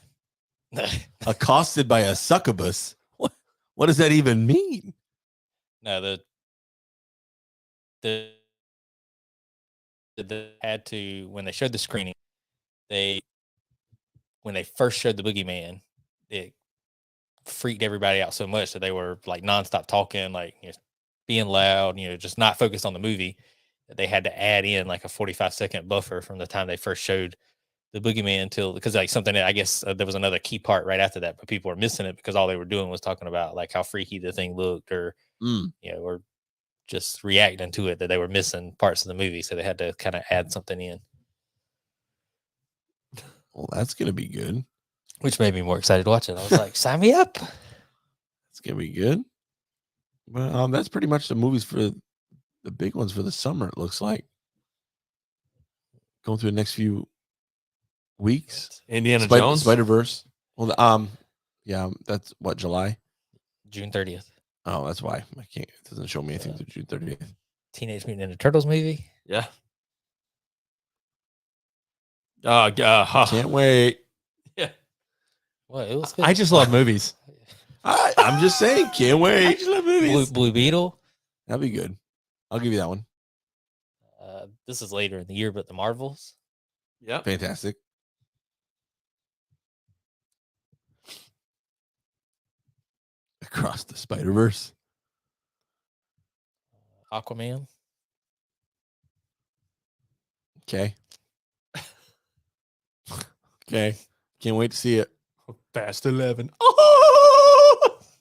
Accosted by a succubus? What does that even mean? No, the had to, when they showed the screening, when they first showed the Boogeyman, it freaked everybody out so much that they were like nonstop talking, like being loud, just not focused on the movie. That they had to add in like a 45-second buffer from the time they first showed the boogeyman until, because like something that I guess there was another key part right after that, but people were missing it because all they were doing was talking about like how freaky the thing looked, or or just reacting to it, that they were missing parts of the movie, so they had to kind of add something in. Well, that's gonna be good. Which made me more excited to watch it. I was like, sign me up. It's gonna be good. Well, that's pretty much the movies for the big ones for the summer. It looks like going through the next few weeks. Indiana Jones, Spider-Verse. Well, yeah, that's what, July, June 30th. Oh, that's why I can't. It doesn't show me anything through June 30th. Teenage Mutant Ninja Turtles movie. Yeah. Can't wait. Yeah. What? It was. I just love movies. I'm just saying, can't wait. I just love movies. Blue Beetle. That'd be good. I'll give you that one. This is later in the year, but the Marvels. Yep. Fantastic. Across the Spider-Verse. Aquaman. Okay. Okay. Can't wait to see it. Fast 11.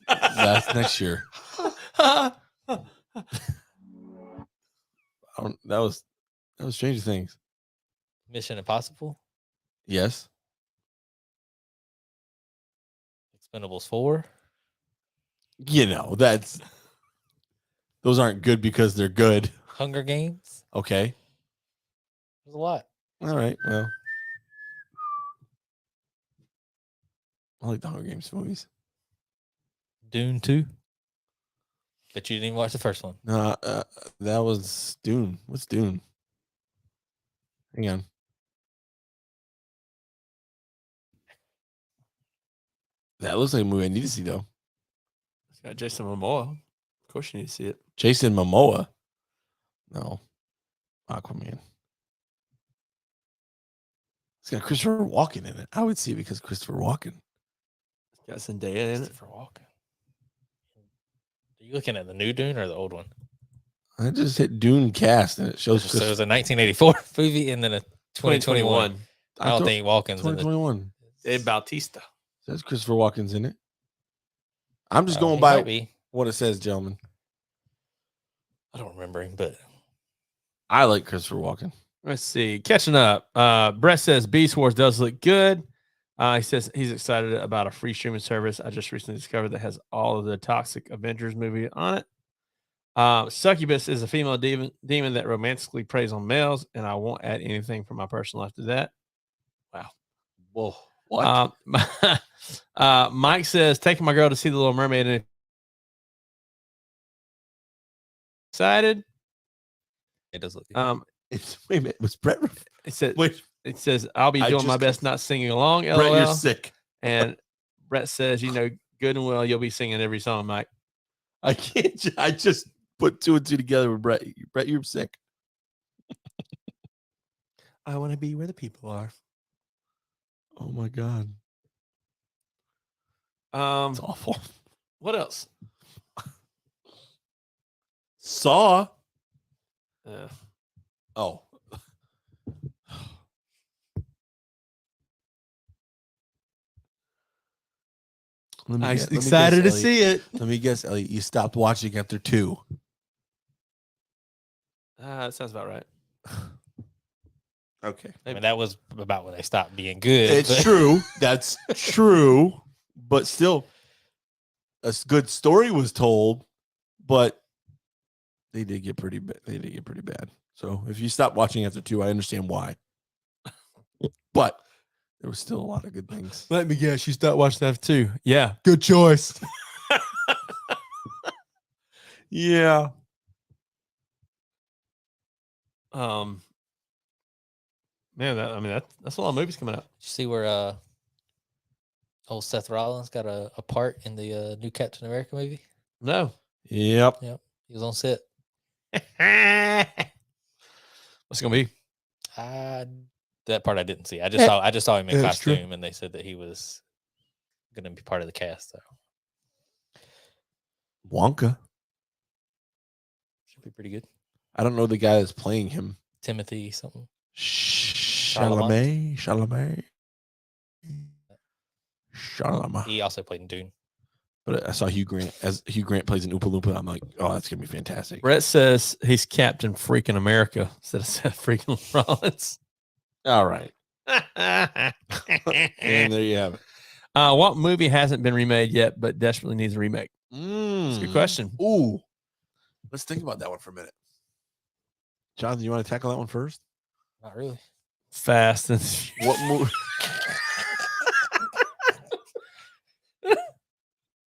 That's next year. That was Stranger Things. Mission Impossible. Yes. Expendables 4. Those aren't good because they're good. Hunger Games. Okay. There's a lot. All right. Well, I like the Hunger Games movies. Dune 2. But you didn't even watch the first one. No, that was Dune. What's Dune? Hang on. That looks like a movie I need to see, though. It's got Jason Momoa. Of course, you need to see it. Jason Momoa. No. Aquaman. It's got Christopher Walken in it. I would see it because Christopher Walken. It's got Zendaya in it. For Walken. Are you looking at the new Dune or the old one? I just hit Dune cast and it shows. So it was a 1984 movie and then a 2021. I don't think Walken's in it. 2021. Ed Bautista. Says Christopher Walken's in it. I'm just going He by might be. what it says, gentlemen. I don't remember him, but I like Christopher Walken. Let's see. Catching up. Brett says Beast Wars does look good. He says he's excited about a free streaming service I just recently discovered that has all of the Toxic Avengers movie on it. Succubus is a female demon that romantically preys on males, and I won't add anything from my personal life to that. Wow. Whoa. What? Mike says taking my girl to see The Little Mermaid and excited. it does look good. Wait a minute. Was Brett? It says I'll be doing my best not singing along. LOL. Brett, you're sick. And Brett says, good and well, you'll be singing every song, Mike. I can't. I just put 2 and 2 together with Brett. Brett, you're sick. I want to be where the people are. Oh my God. It's awful. What else? Saw. Yeah. Oh. I'm excited to see it. Let me guess, Elliot. You stopped watching after 2. That sounds about right. Okay. I mean, that was about when they stopped being good. It's true. That's true. But still, a good story was told, but they did get pretty bad. So if you stop watching after 2, I understand why. But there was still a lot of good things. Let me guess, you stopped watching that too. Yeah, good choice. Yeah. Man, that's a lot of movies coming out. Did you see where old Seth Rollins got a part in the new Captain America movie? No. Yep. He was on set. What's it gonna be? That part I didn't see. I just saw him in That's true. costume, and they said that he was going to be part of the cast. So Wonka. Should be pretty good. I don't know the guy that's playing him. Timothy something. Chalamet. He also played in Dune. But I saw Hugh Grant plays in Oompa Loompa. I'm like, oh, that's gonna be fantastic. Brett says he's Captain Freaking America instead of Seth Freaking Rollins. All right. And there you have it. What movie hasn't been remade yet, but desperately needs a remake? That's a good question. Ooh. Let's think about that one for a minute. Jonathan, you want to tackle that one first? Not really. Fast and What movie?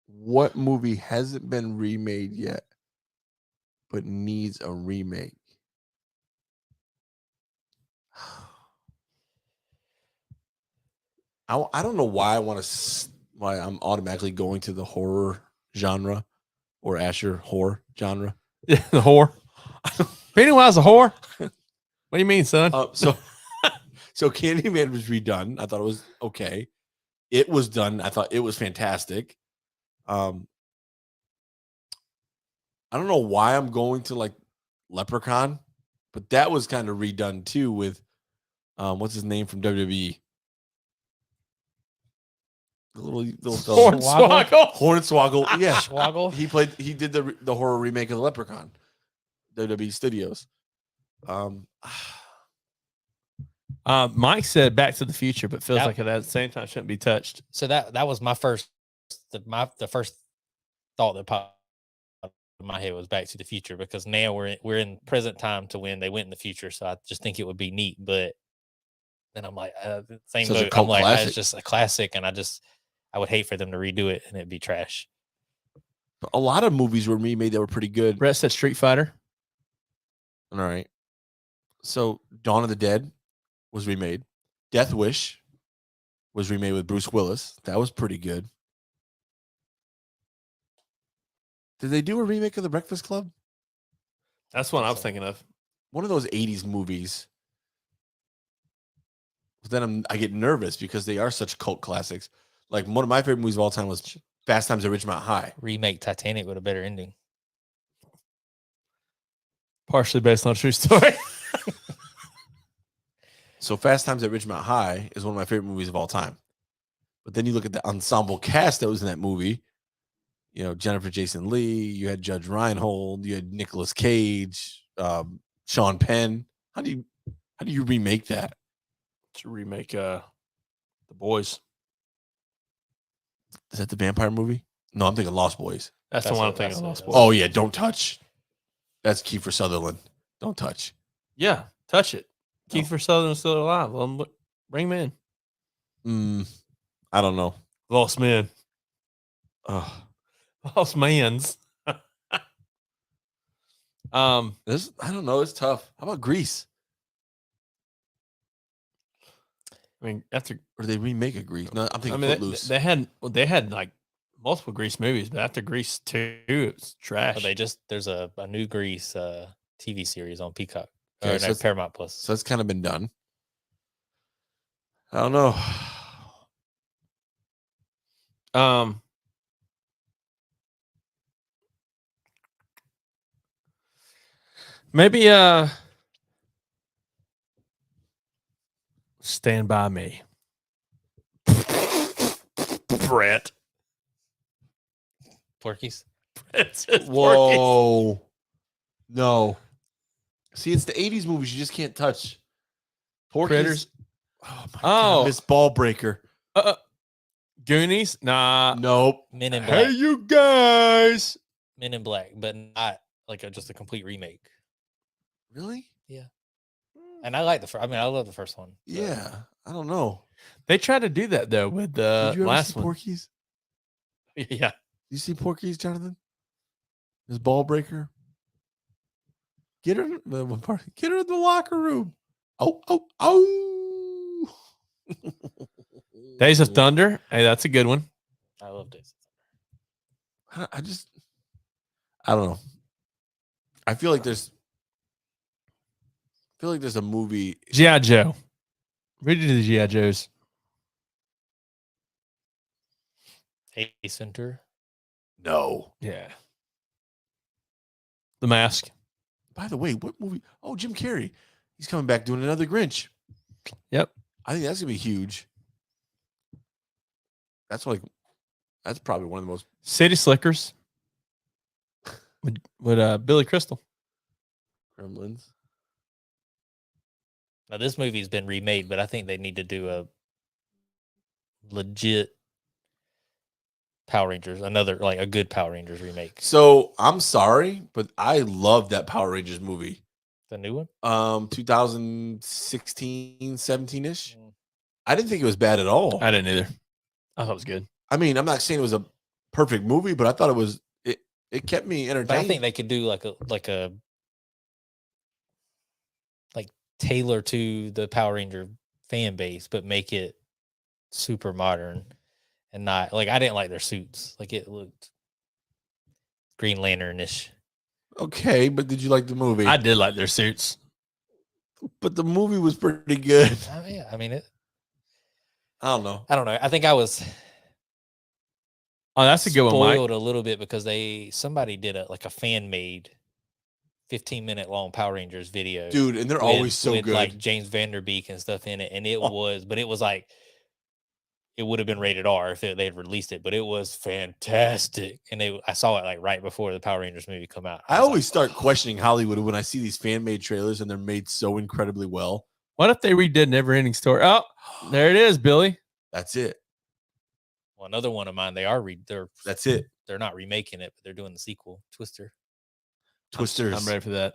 What movie hasn't been remade yet, but needs a remake? I don't know why why I'm automatically going to the horror genre or Asher horror genre. the whore. Pennywise a whore? What do you mean, son? So Candyman was redone. I thought it was okay. It was done. I thought it was fantastic. I don't know why I'm going to like Leprechaun, but that was kind of redone too with what's his name from WWE? The little fella. Hornswoggle. Yeah. Swoggle. He did the horror remake of the Leprechaun. WWE Studios. Mike said Back to the Future, but feels That- like it at the same time shouldn't be touched. So that was my first the first thought that popped in my head was Back to the Future, because now we're in present time to when they went in the future. So I just think it would be neat. But then I'm like, same So it's a boat. cult I'm like, classic. it's just a classic, and I would hate for them to redo it and it'd be trash. A lot of movies were remade that were pretty good. Brett said Street Fighter. All right. So Dawn of the Dead was remade. Death Wish was remade with Bruce Willis. That was pretty good. Did they do a remake of The Breakfast Club? That's what I was thinking of. One of those 80s movies. But then I get nervous because they are such cult classics. Like one of my favorite movies of all time was Fast Times at Ridgemont High. Remake Titanic with a better ending. Partially based on a true story. So Fast Times at Ridgemont High is one of my favorite movies of all time. But then you look at the ensemble cast that was in that movie. You know, Jennifer Jason Leigh, you had Judge Reinhold, you had Nicolas Cage, Sean Penn. How do you remake that? To remake The Boys. Is that the vampire movie? No, I'm thinking Lost Boys. That's the That's one I'm what- thinking of. that's Lost what- Boys. Oh yeah, Don't Touch. That's Kiefer Sutherland. Don't touch. Yeah, touch it. Kiefer Sutherland's still alive. Let him bring him in. I don't know. Lost men. Oh, Lost mans. I don't know. It's tough. How about Grease? I mean, after Or did they remake a Grease? No, I'm thinking Footloose. they had like multiple Grease movies, but after Grease 2, it's trash. There's a new Grease TV series on Peacock Okay, or so no, it's- Paramount Plus. So that's kind of been done. I don't know. Maybe Stand By Me. Brett. Porky's. Brett says Porky's. Whoa. No. See, it's the 80s movies you just can't touch. Porky's. Critters. Oh my Oh. god. Miss Ballbreaker. Goonies? Nah. Nope. Men in Black. Hey, you guys. Men in Black, but not like just a complete remake. Really? And I like the first. I mean, I love the first one. but Yeah. I don't know. They tried to do that though with the Did you ever last see one. Porky's? Yeah. You see Porky's, Jonathan? Miss Ballbreaker? Get her in the locker room. Oh. Days of Thunder. Hey, that's a good one. I love this. I don't know. I feel like there's a movie. G.I. Joe. Read it to the G.I. Joes. Ace Ventura. No. Yeah. The Mask. By the way, what movie? Oh, Jim Carrey. He's coming back doing another Grinch. Yep. I think that's gonna be huge. That's probably one of the most City Slickers. With Billy Crystal. Gremlins. Now this movie's been remade, but I think they need to do a legit Power Rangers, a good Power Rangers remake. So I'm sorry, but I love that Power Rangers movie. The new one? 2016, 17-ish. I didn't think it was bad at all. I didn't either. I thought it was good. I mean, I'm not saying it was a perfect movie, but I thought it kept me entertained. But I think they could do like tailor to the Power Ranger fan base, but make it super modern and not like I didn't like their suits. Like it looked Green Lantern-ish. Okay, but did you like the movie? I did like their suits. But the movie was pretty good. I mean it. I don't know. I think I was That's a good one, Mike. spoiled a little bit because somebody did a fan made 15-minute long Power Rangers video. Dude, and they're always so with good. like James Vanderbeek and stuff in it. And it was like it would have been rated R if they had released it, but it was fantastic. And I saw it like right before the Power Rangers movie come out. I always start questioning Hollywood when I see these fan-made trailers and they're made so incredibly well. What if they redid Never Ending Story? Oh, there it is, Billy. That's it. Well, another one of mine, That's it. They're not remaking it, but they're doing the sequel, Twisters. I'm ready for that.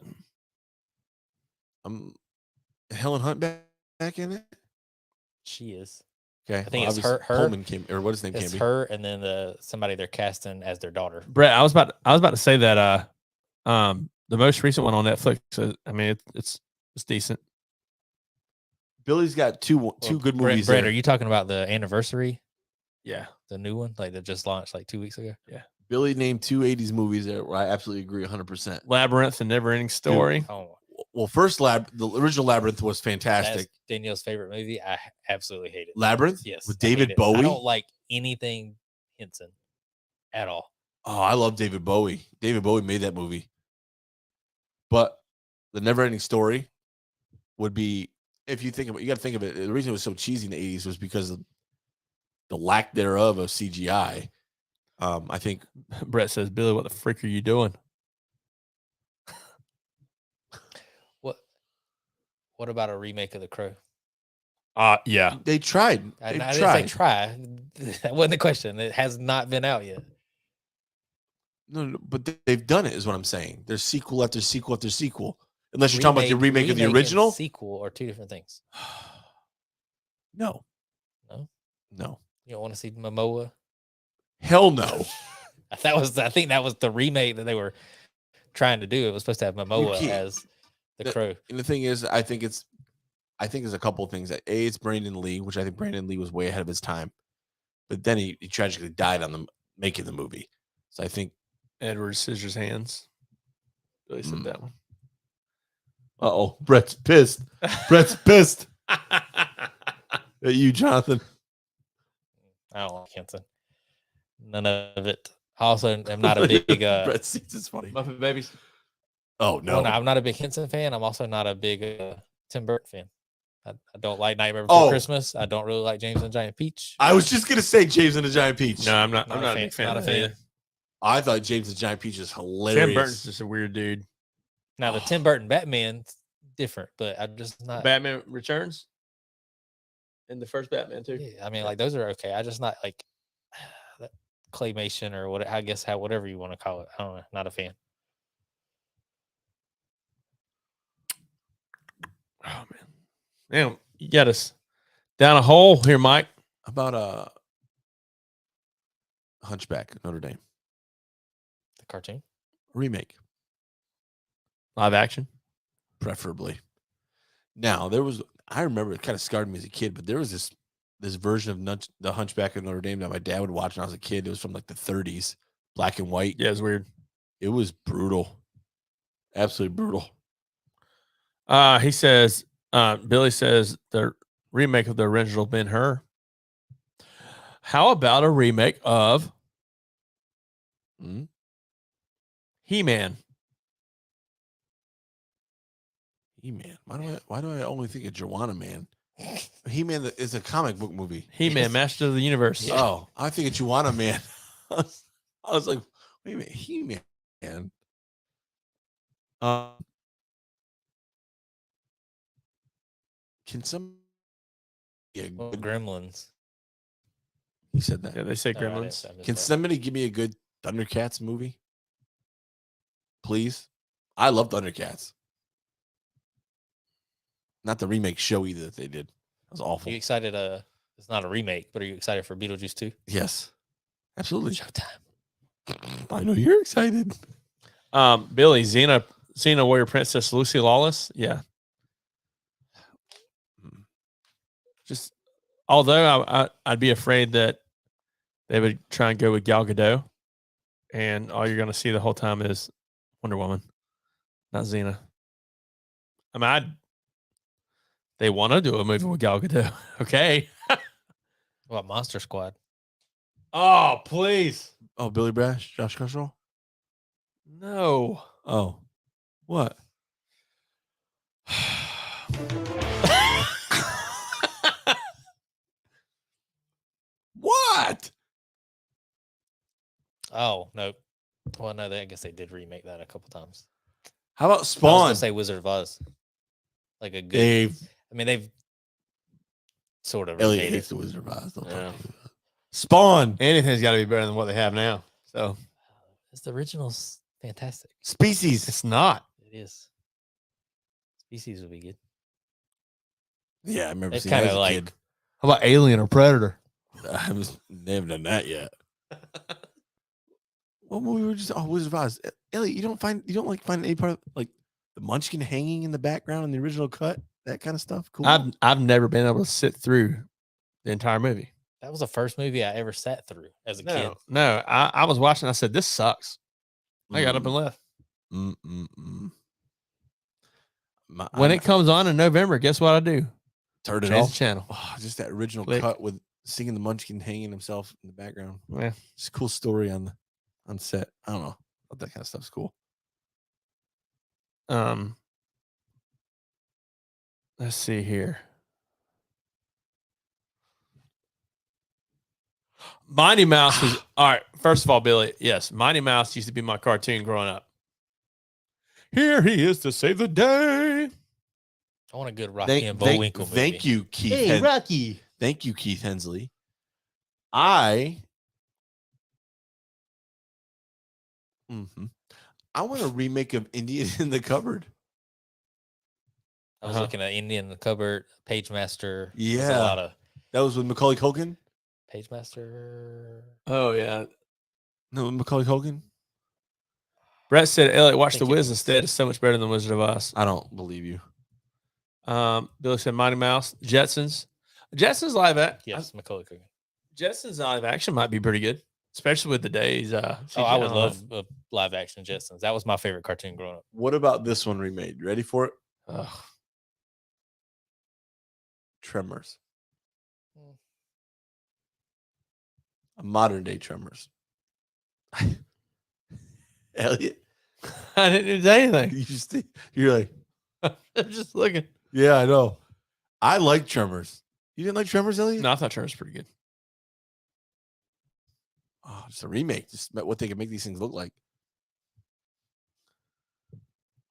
Helen Hunt back in it? She is. Okay. I think it's her. Holman came, or what his name It's can be. her, and then somebody they're casting as their daughter. Brett, I was about to say that the most recent one on Netflix. I mean, it's decent. Billy's got two good movies. Brett, are you talking about the anniversary? Yeah, the new one, like that just launched like 2 weeks ago. Yeah. Billy named two 80s movies that I absolutely agree 100%. Labyrinth and Never Ending Story. Oh, Well, first the original Labyrinth was fantastic. that's Danielle's favorite movie. I absolutely hate it. Labyrinth? Yes. With I hate David it. Bowie? I don't like anything Henson at all. Oh, I love David Bowie. David Bowie made that movie. But the Never Ending Story would be, if you think about it, you got to think of it. The reason it was so cheesy in the 80s was because of the lack thereof of CGI. I think Brett says, Billy, what the frick are you doing? What about a remake of The Crow? Yeah. they tried. I They've didn't tried. say try. That wasn't the question. It has not been out yet. No, but they've done it, is what I'm saying. There's sequel after sequel after sequel. Unless you're talking about the remake of the and original. sequel are two different things. No. No? No. You don't want to see Momoa? Hell no. I think that was the remake that they were trying to do. It was supposed to have Momoa can't. as the Crow. And the thing is, I think there's a couple of things. That it's Brandon Lee, which I think Brandon Lee was way ahead of his time. But then he tragically died on making the movie. So I think Edward Scissors Hands. Billy said that one. Uh-oh. Brett's pissed. Brett's pissed at you, Jonathan. I don't like Henson. None of it. I also am not a big Brett sees it's funny. Muppet Babies. Oh no. I'm not a big Henson fan. I'm also not a big Tim Burton fan. I don't like Nightmare Before Christmas. I don't really like James and the Giant Peach. I was just gonna say James and the Giant Peach. No, I'm not a big fan. Not a of that either. fan. I thought James and the Giant Peach was hilarious. Tim Burton's just a weird dude. Now the Tim Burton Batman's different, but I'm just not. Batman Returns. And the first Batman too. Yeah, I mean, like those are okay. I just not like that claymation or what. I guess whatever you want to call it. I don't know. Not a fan. Oh man, damn! You got us down a hole here, Mike. About Hunchback of Notre Dame The cartoon. remake, Live action. preferably. Now I remember it kind of scarred me as a kid, but there was this version of the Hunchback of Notre Dame that my dad would watch when I was a kid. It was from like the 30s, black and white. Yeah, it's weird. It was brutal, absolutely brutal. He says, Billy says the remake of the original Ben-Hur. How about a remake of He-Man? He-Man. Why do I only think of Joanna Man? He-Man is a comic book movie. He-Man, Master of the Universe. Oh, I think of Joanna Man. I was like, wait a minute, He-Man. Can some? Yeah, Well, good, Gremlins. you said that. Yeah, they say Oh, I didn't Gremlins. say- I missed Can that. somebody give me a good Thundercats movie? Please. I love Thundercats. Not the remake show either that they did. That was awful. You excited? It's not a remake, but are you excited for Beetlejuice 2? Yes. Absolutely. Showtime. I know you're excited. Billy, Xena Warrior Princess Lucy Lawless. Yeah. Just although I'd be afraid that they would try and go with Gal Gadot, and all you're going to see the whole time is Wonder Woman, not Xena. I mean, they want to do a movie with Gal Gadot. Okay. What, Monster Squad? Oh, please. Oh, Billy Brash, Josh Cushel? No. Oh. What? What? Oh no. Well, no, I guess they did remake that a couple times. How about I was Spawn? gonna say Wizard of Oz, like a good. Dave. I mean, they've sort of Elliot remade hates it. the Wizard of Oz. Don't talk Yeah. to me about it. Spawn. Anything's got to be better than what they have now. So It's the original's fantastic. Species. it's not. It is. Species would be good. Yeah, I remember They've seeing that kinda as a like- kid. How about Alien or Predator? They haven't done that yet. What movie were just Wizard of Oz? Elliot, you don't find any part of like the Munchkin hanging in the background in the original cut, that kind of stuff. Cool. I've never been able to sit through the entire movie. That was the first movie I ever sat through as a kid. No, I was watching. I said, "This sucks." I got up and left. When it comes on in November, guess what I do? turn it Change off. the channel. Oh, just that original Click. cut with singing the Munchkin hanging himself in the background. Yeah. It's a cool story on set. I don't know. That kind of stuff's cool. Let's see here. Mighty Mouse was all right. First of all, Billy, yes, Mighty Mouse used to be my cartoon growing up. Here he is to save the day. I want a good Rocky and Bullwinkle movie. Thank you, Keith. Rocky. Thank you, Keith Hensley. I want a remake of Indian in the Cupboard. I was looking at Indian in the Cupboard, Page Master. There's Yeah. a lot of That was with Macaulay Culkin. Page Master. Oh yeah. No, Macaulay Culkin. Brett said, "Elliot, watch Think The it Wiz was- instead. It's so much better than Wizard of Oz." I don't believe you. Billy said, "Mighty Mouse, Jetsons, Jetsons live act. Yes, Macaulay Culkin. Jetsons live action might be pretty good, especially with the days. Oh, I would love a live action Jetsons. That was my favorite cartoon growing up. What about this one remade? You ready for it? Ugh. Tremors. A modern day Tremors. Elliot, I didn't say anything. you're like, I'm just looking. yeah, I know. I like Tremors. You didn't like Tremors, Elliot? No, I thought Tremors was pretty good. Oh, just a remake. Just what they can make these things look like.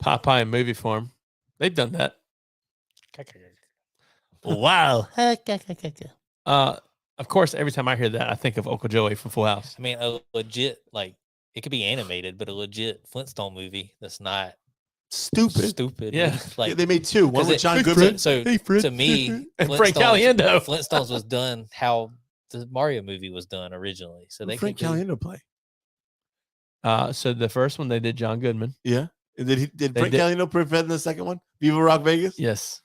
Popeye in movie form. They've done that. Wow. Of course, every time I hear that, I think of Uncle Joey from Full House. I mean, a legit, like, it could be animated, but a legit Flintstone movie that's not stupid. Yeah. Like, Yeah, they made two. One 'cause with it- John so- Goodman. So, Hey, Fred. to me, And Frank Caliendo. Flintstones was done how the Mario movie was done originally. So they Frank could do- Caliendo play. So the first one they did John Goodman. Yeah. And did They Frank did- Caliendo prevent in the second one? Viva Rock Vegas? Yes.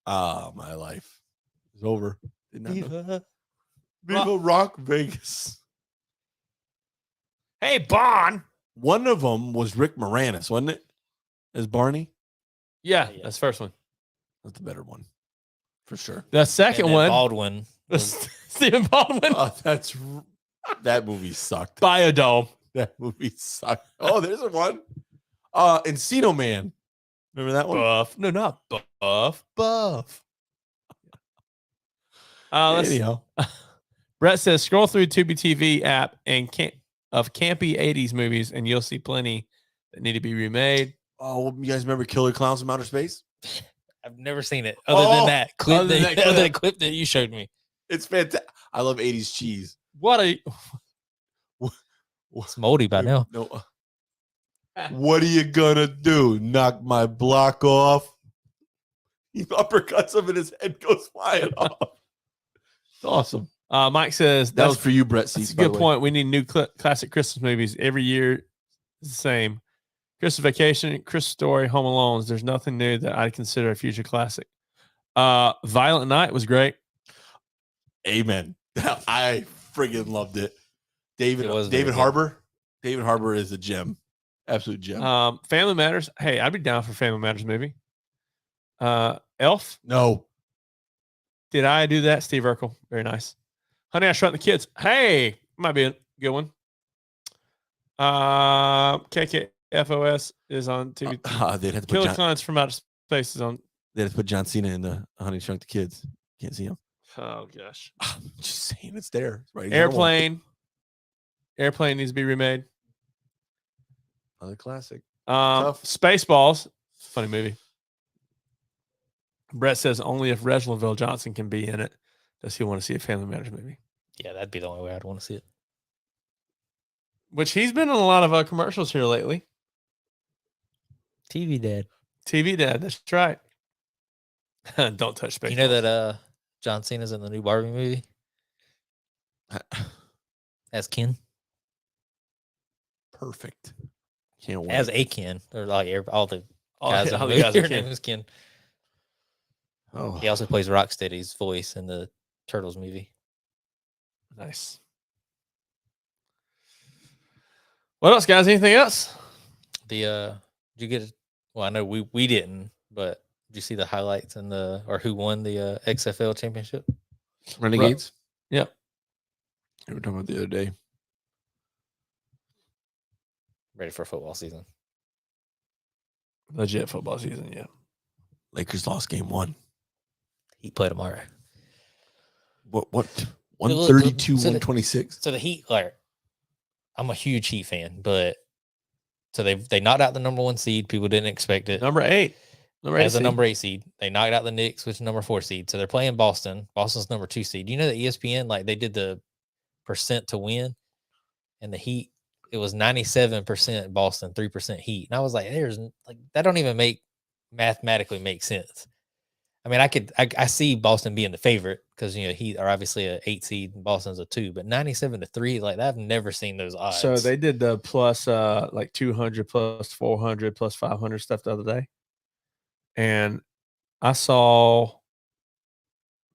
Ah, my life is over. Did not know. Viva. Viva Rock Vegas. Hey, Bon. One of them was Rick Moranis, wasn't it? As Barney? Yeah, Yeah. that's the first one. That's the better one. For sure. The second And then one Baldwin. was Stephen Baldwin. Oh, that movie sucked. Biodome. That movie sucked. Oh, there's a one. Encino Man. Remember that one? Buff. No, not Buff. Buff. Anyhow, Brett says, scroll through Tubi TV app and of campy 80s movies, and you'll see plenty that need to be remade. oh, you guys remember Killer Clowns from Outer Space? I've never seen it other than that clip. other than that Other than clip. clip that you showed me. It's fantastic. I love 80s cheese. What a It's moldy by now. No. What are you gonna do? Knock my block off? He uppercuts him and his head goes flying off. It's awesome. Mike says That was for you, Brett. That's a good point. We need new classic Christmas movies every year. It's the same. Christmas Vacation, Christmas Story, Home Alone. There's nothing new that I consider a future classic. Violent Night was great. Amen. I friggin' loved it. David good. Harbour. David Harbour is a gem. Absolute gem. Family Matters. Hey, I'd be down for Family Matters movie. Elf. No. Did I do that? Steve Urkel. Very nice. Honey, I Shrunk the Kids. Hey, might be a good one. KKFOS is on TV. They'd have to Killer put Clowns from Outer Space is on. They had to put John Cena in the Honey Shrunk the Kids. Can't see him. Oh gosh. I'm just saying it's there. It's right. Airplane. Airplane needs to be remade. Another classic. Tough. Spaceballs. Funny movie. Brett says only if Reginald VelJohnson can be in it does he want to see a Family Matters movie. Yeah, that'd be the only way I'd want to see it. Which he's been in a lot of commercials here lately. TV Dad. TV Dad. That's right. Don't touch Spaceballs. You know that John Cena's in the new Barbie movie as Ken? Perfect. Can't wait. As a Ken. Or like all the All guys. the in the guys movie. are Their Ken. name is Ken. Oh, He also plays Rocksteady's voice in the Turtles movie. Nice. What else, guys? Anything else? Did you get it? Well, I know we didn't, but did you see the highlights and or who won the XFL championship? Renegades. Yep. We were talking about the other day. Ready for football season. Legit football season, yeah. Lakers lost game 1. He played them all right. What? Look, 132, so the- 126. So the Heat, like, I'm a huge Heat fan, but so they knocked out the number 1 seed. People didn't expect it. Number 8. As a number 8 seed. They knocked out the Knicks, which is number 4 seed. So they're playing Boston. Boston's number 2 seed. You know that ESPN, like, they did the percent to win, and the Heat, it was 97% Boston, 3% Heat. And I was like, that don't even mathematically make sense. I mean, I see Boston being the favorite because, Heat are obviously a 8 seed and Boston's a 2, but 97-3, like, I've never seen those odds. So they did the plus like 200 plus 400 plus 500 stuff the other day. And I saw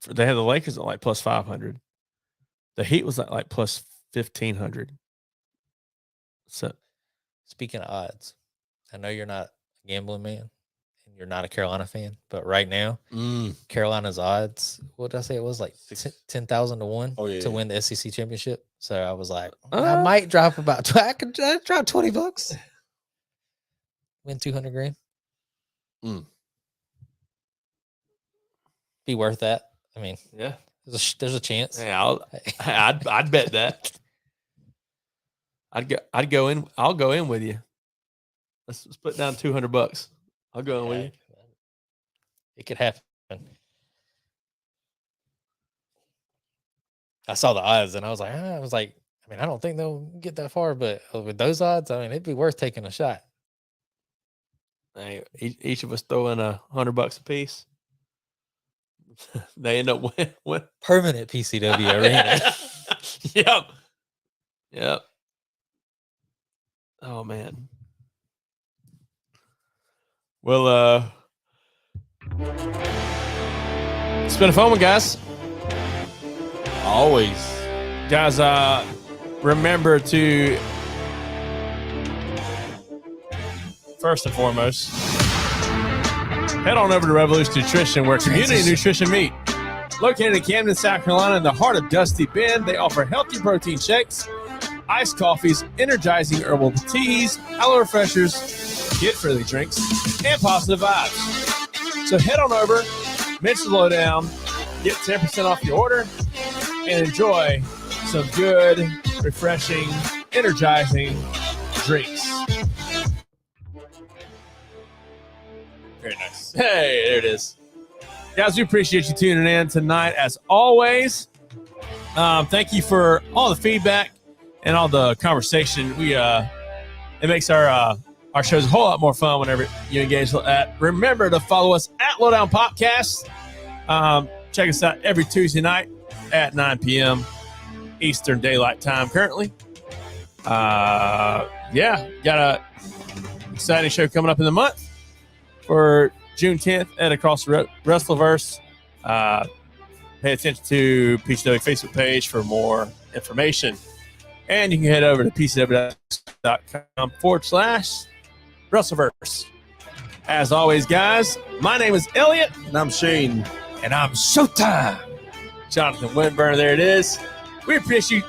they had the Lakers at like plus 500. The Heat was at like plus 1,500. So Speaking of odds, I know you're not a gambling man and you're not a Carolina fan, but right now, Carolina's odds, what did I say? It was like 10,000 to 1 to win the SEC championship. So I was like, I might drop I could drop $20, win 200 grand. Be worth that. I mean, yeah, there's a chance. yeah, I'd bet that. I'd go in. I'll go in with you. Let's put down $200. I'll go in with you. It could happen. I saw the odds and I was like, I don't think they'll get that far, but with those odds, I mean, it'd be worth taking a shot. Hey, each of us throw in $100 a piece. They end up with Permanent PCW arena. Yep. Oh man. Well, it's been a fun one, guys. Always. Guys, remember to first and foremost head on over to Revolution Nutrition, where community and nutrition meet. Located in Camden, South Carolina, in the heart of Dusty Bend, they offer healthy protein shakes, iced coffees, energizing herbal teas, aloe refreshers, kid-friendly drinks, and positive vibes. So head on over, mention the Lowdown, get 10% off your order, and enjoy some good, refreshing, energizing drinks. Very nice. Hey, there it is. Guys, we appreciate you tuning in tonight as always. Thank you for all the feedback and all the conversation. It makes our shows a whole lot more fun whenever you engage with that. Remember to follow us at Lowdown Popcast. Check us out every Tuesday night at 9 p.m. Eastern Daylight Time currently. Got a exciting show coming up in the month for June 10th at Across the Wrestleverse. Pay attention to PCW Facebook page for more information. And you can head over to pcw.com/Wrestleverse. As always, guys, my name is Elliot. And I'm Shane. And I'm Showtime. Jonathan Winburn, there it is. We appreciate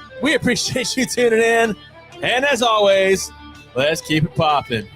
you tuning in. And as always, let's keep it popping.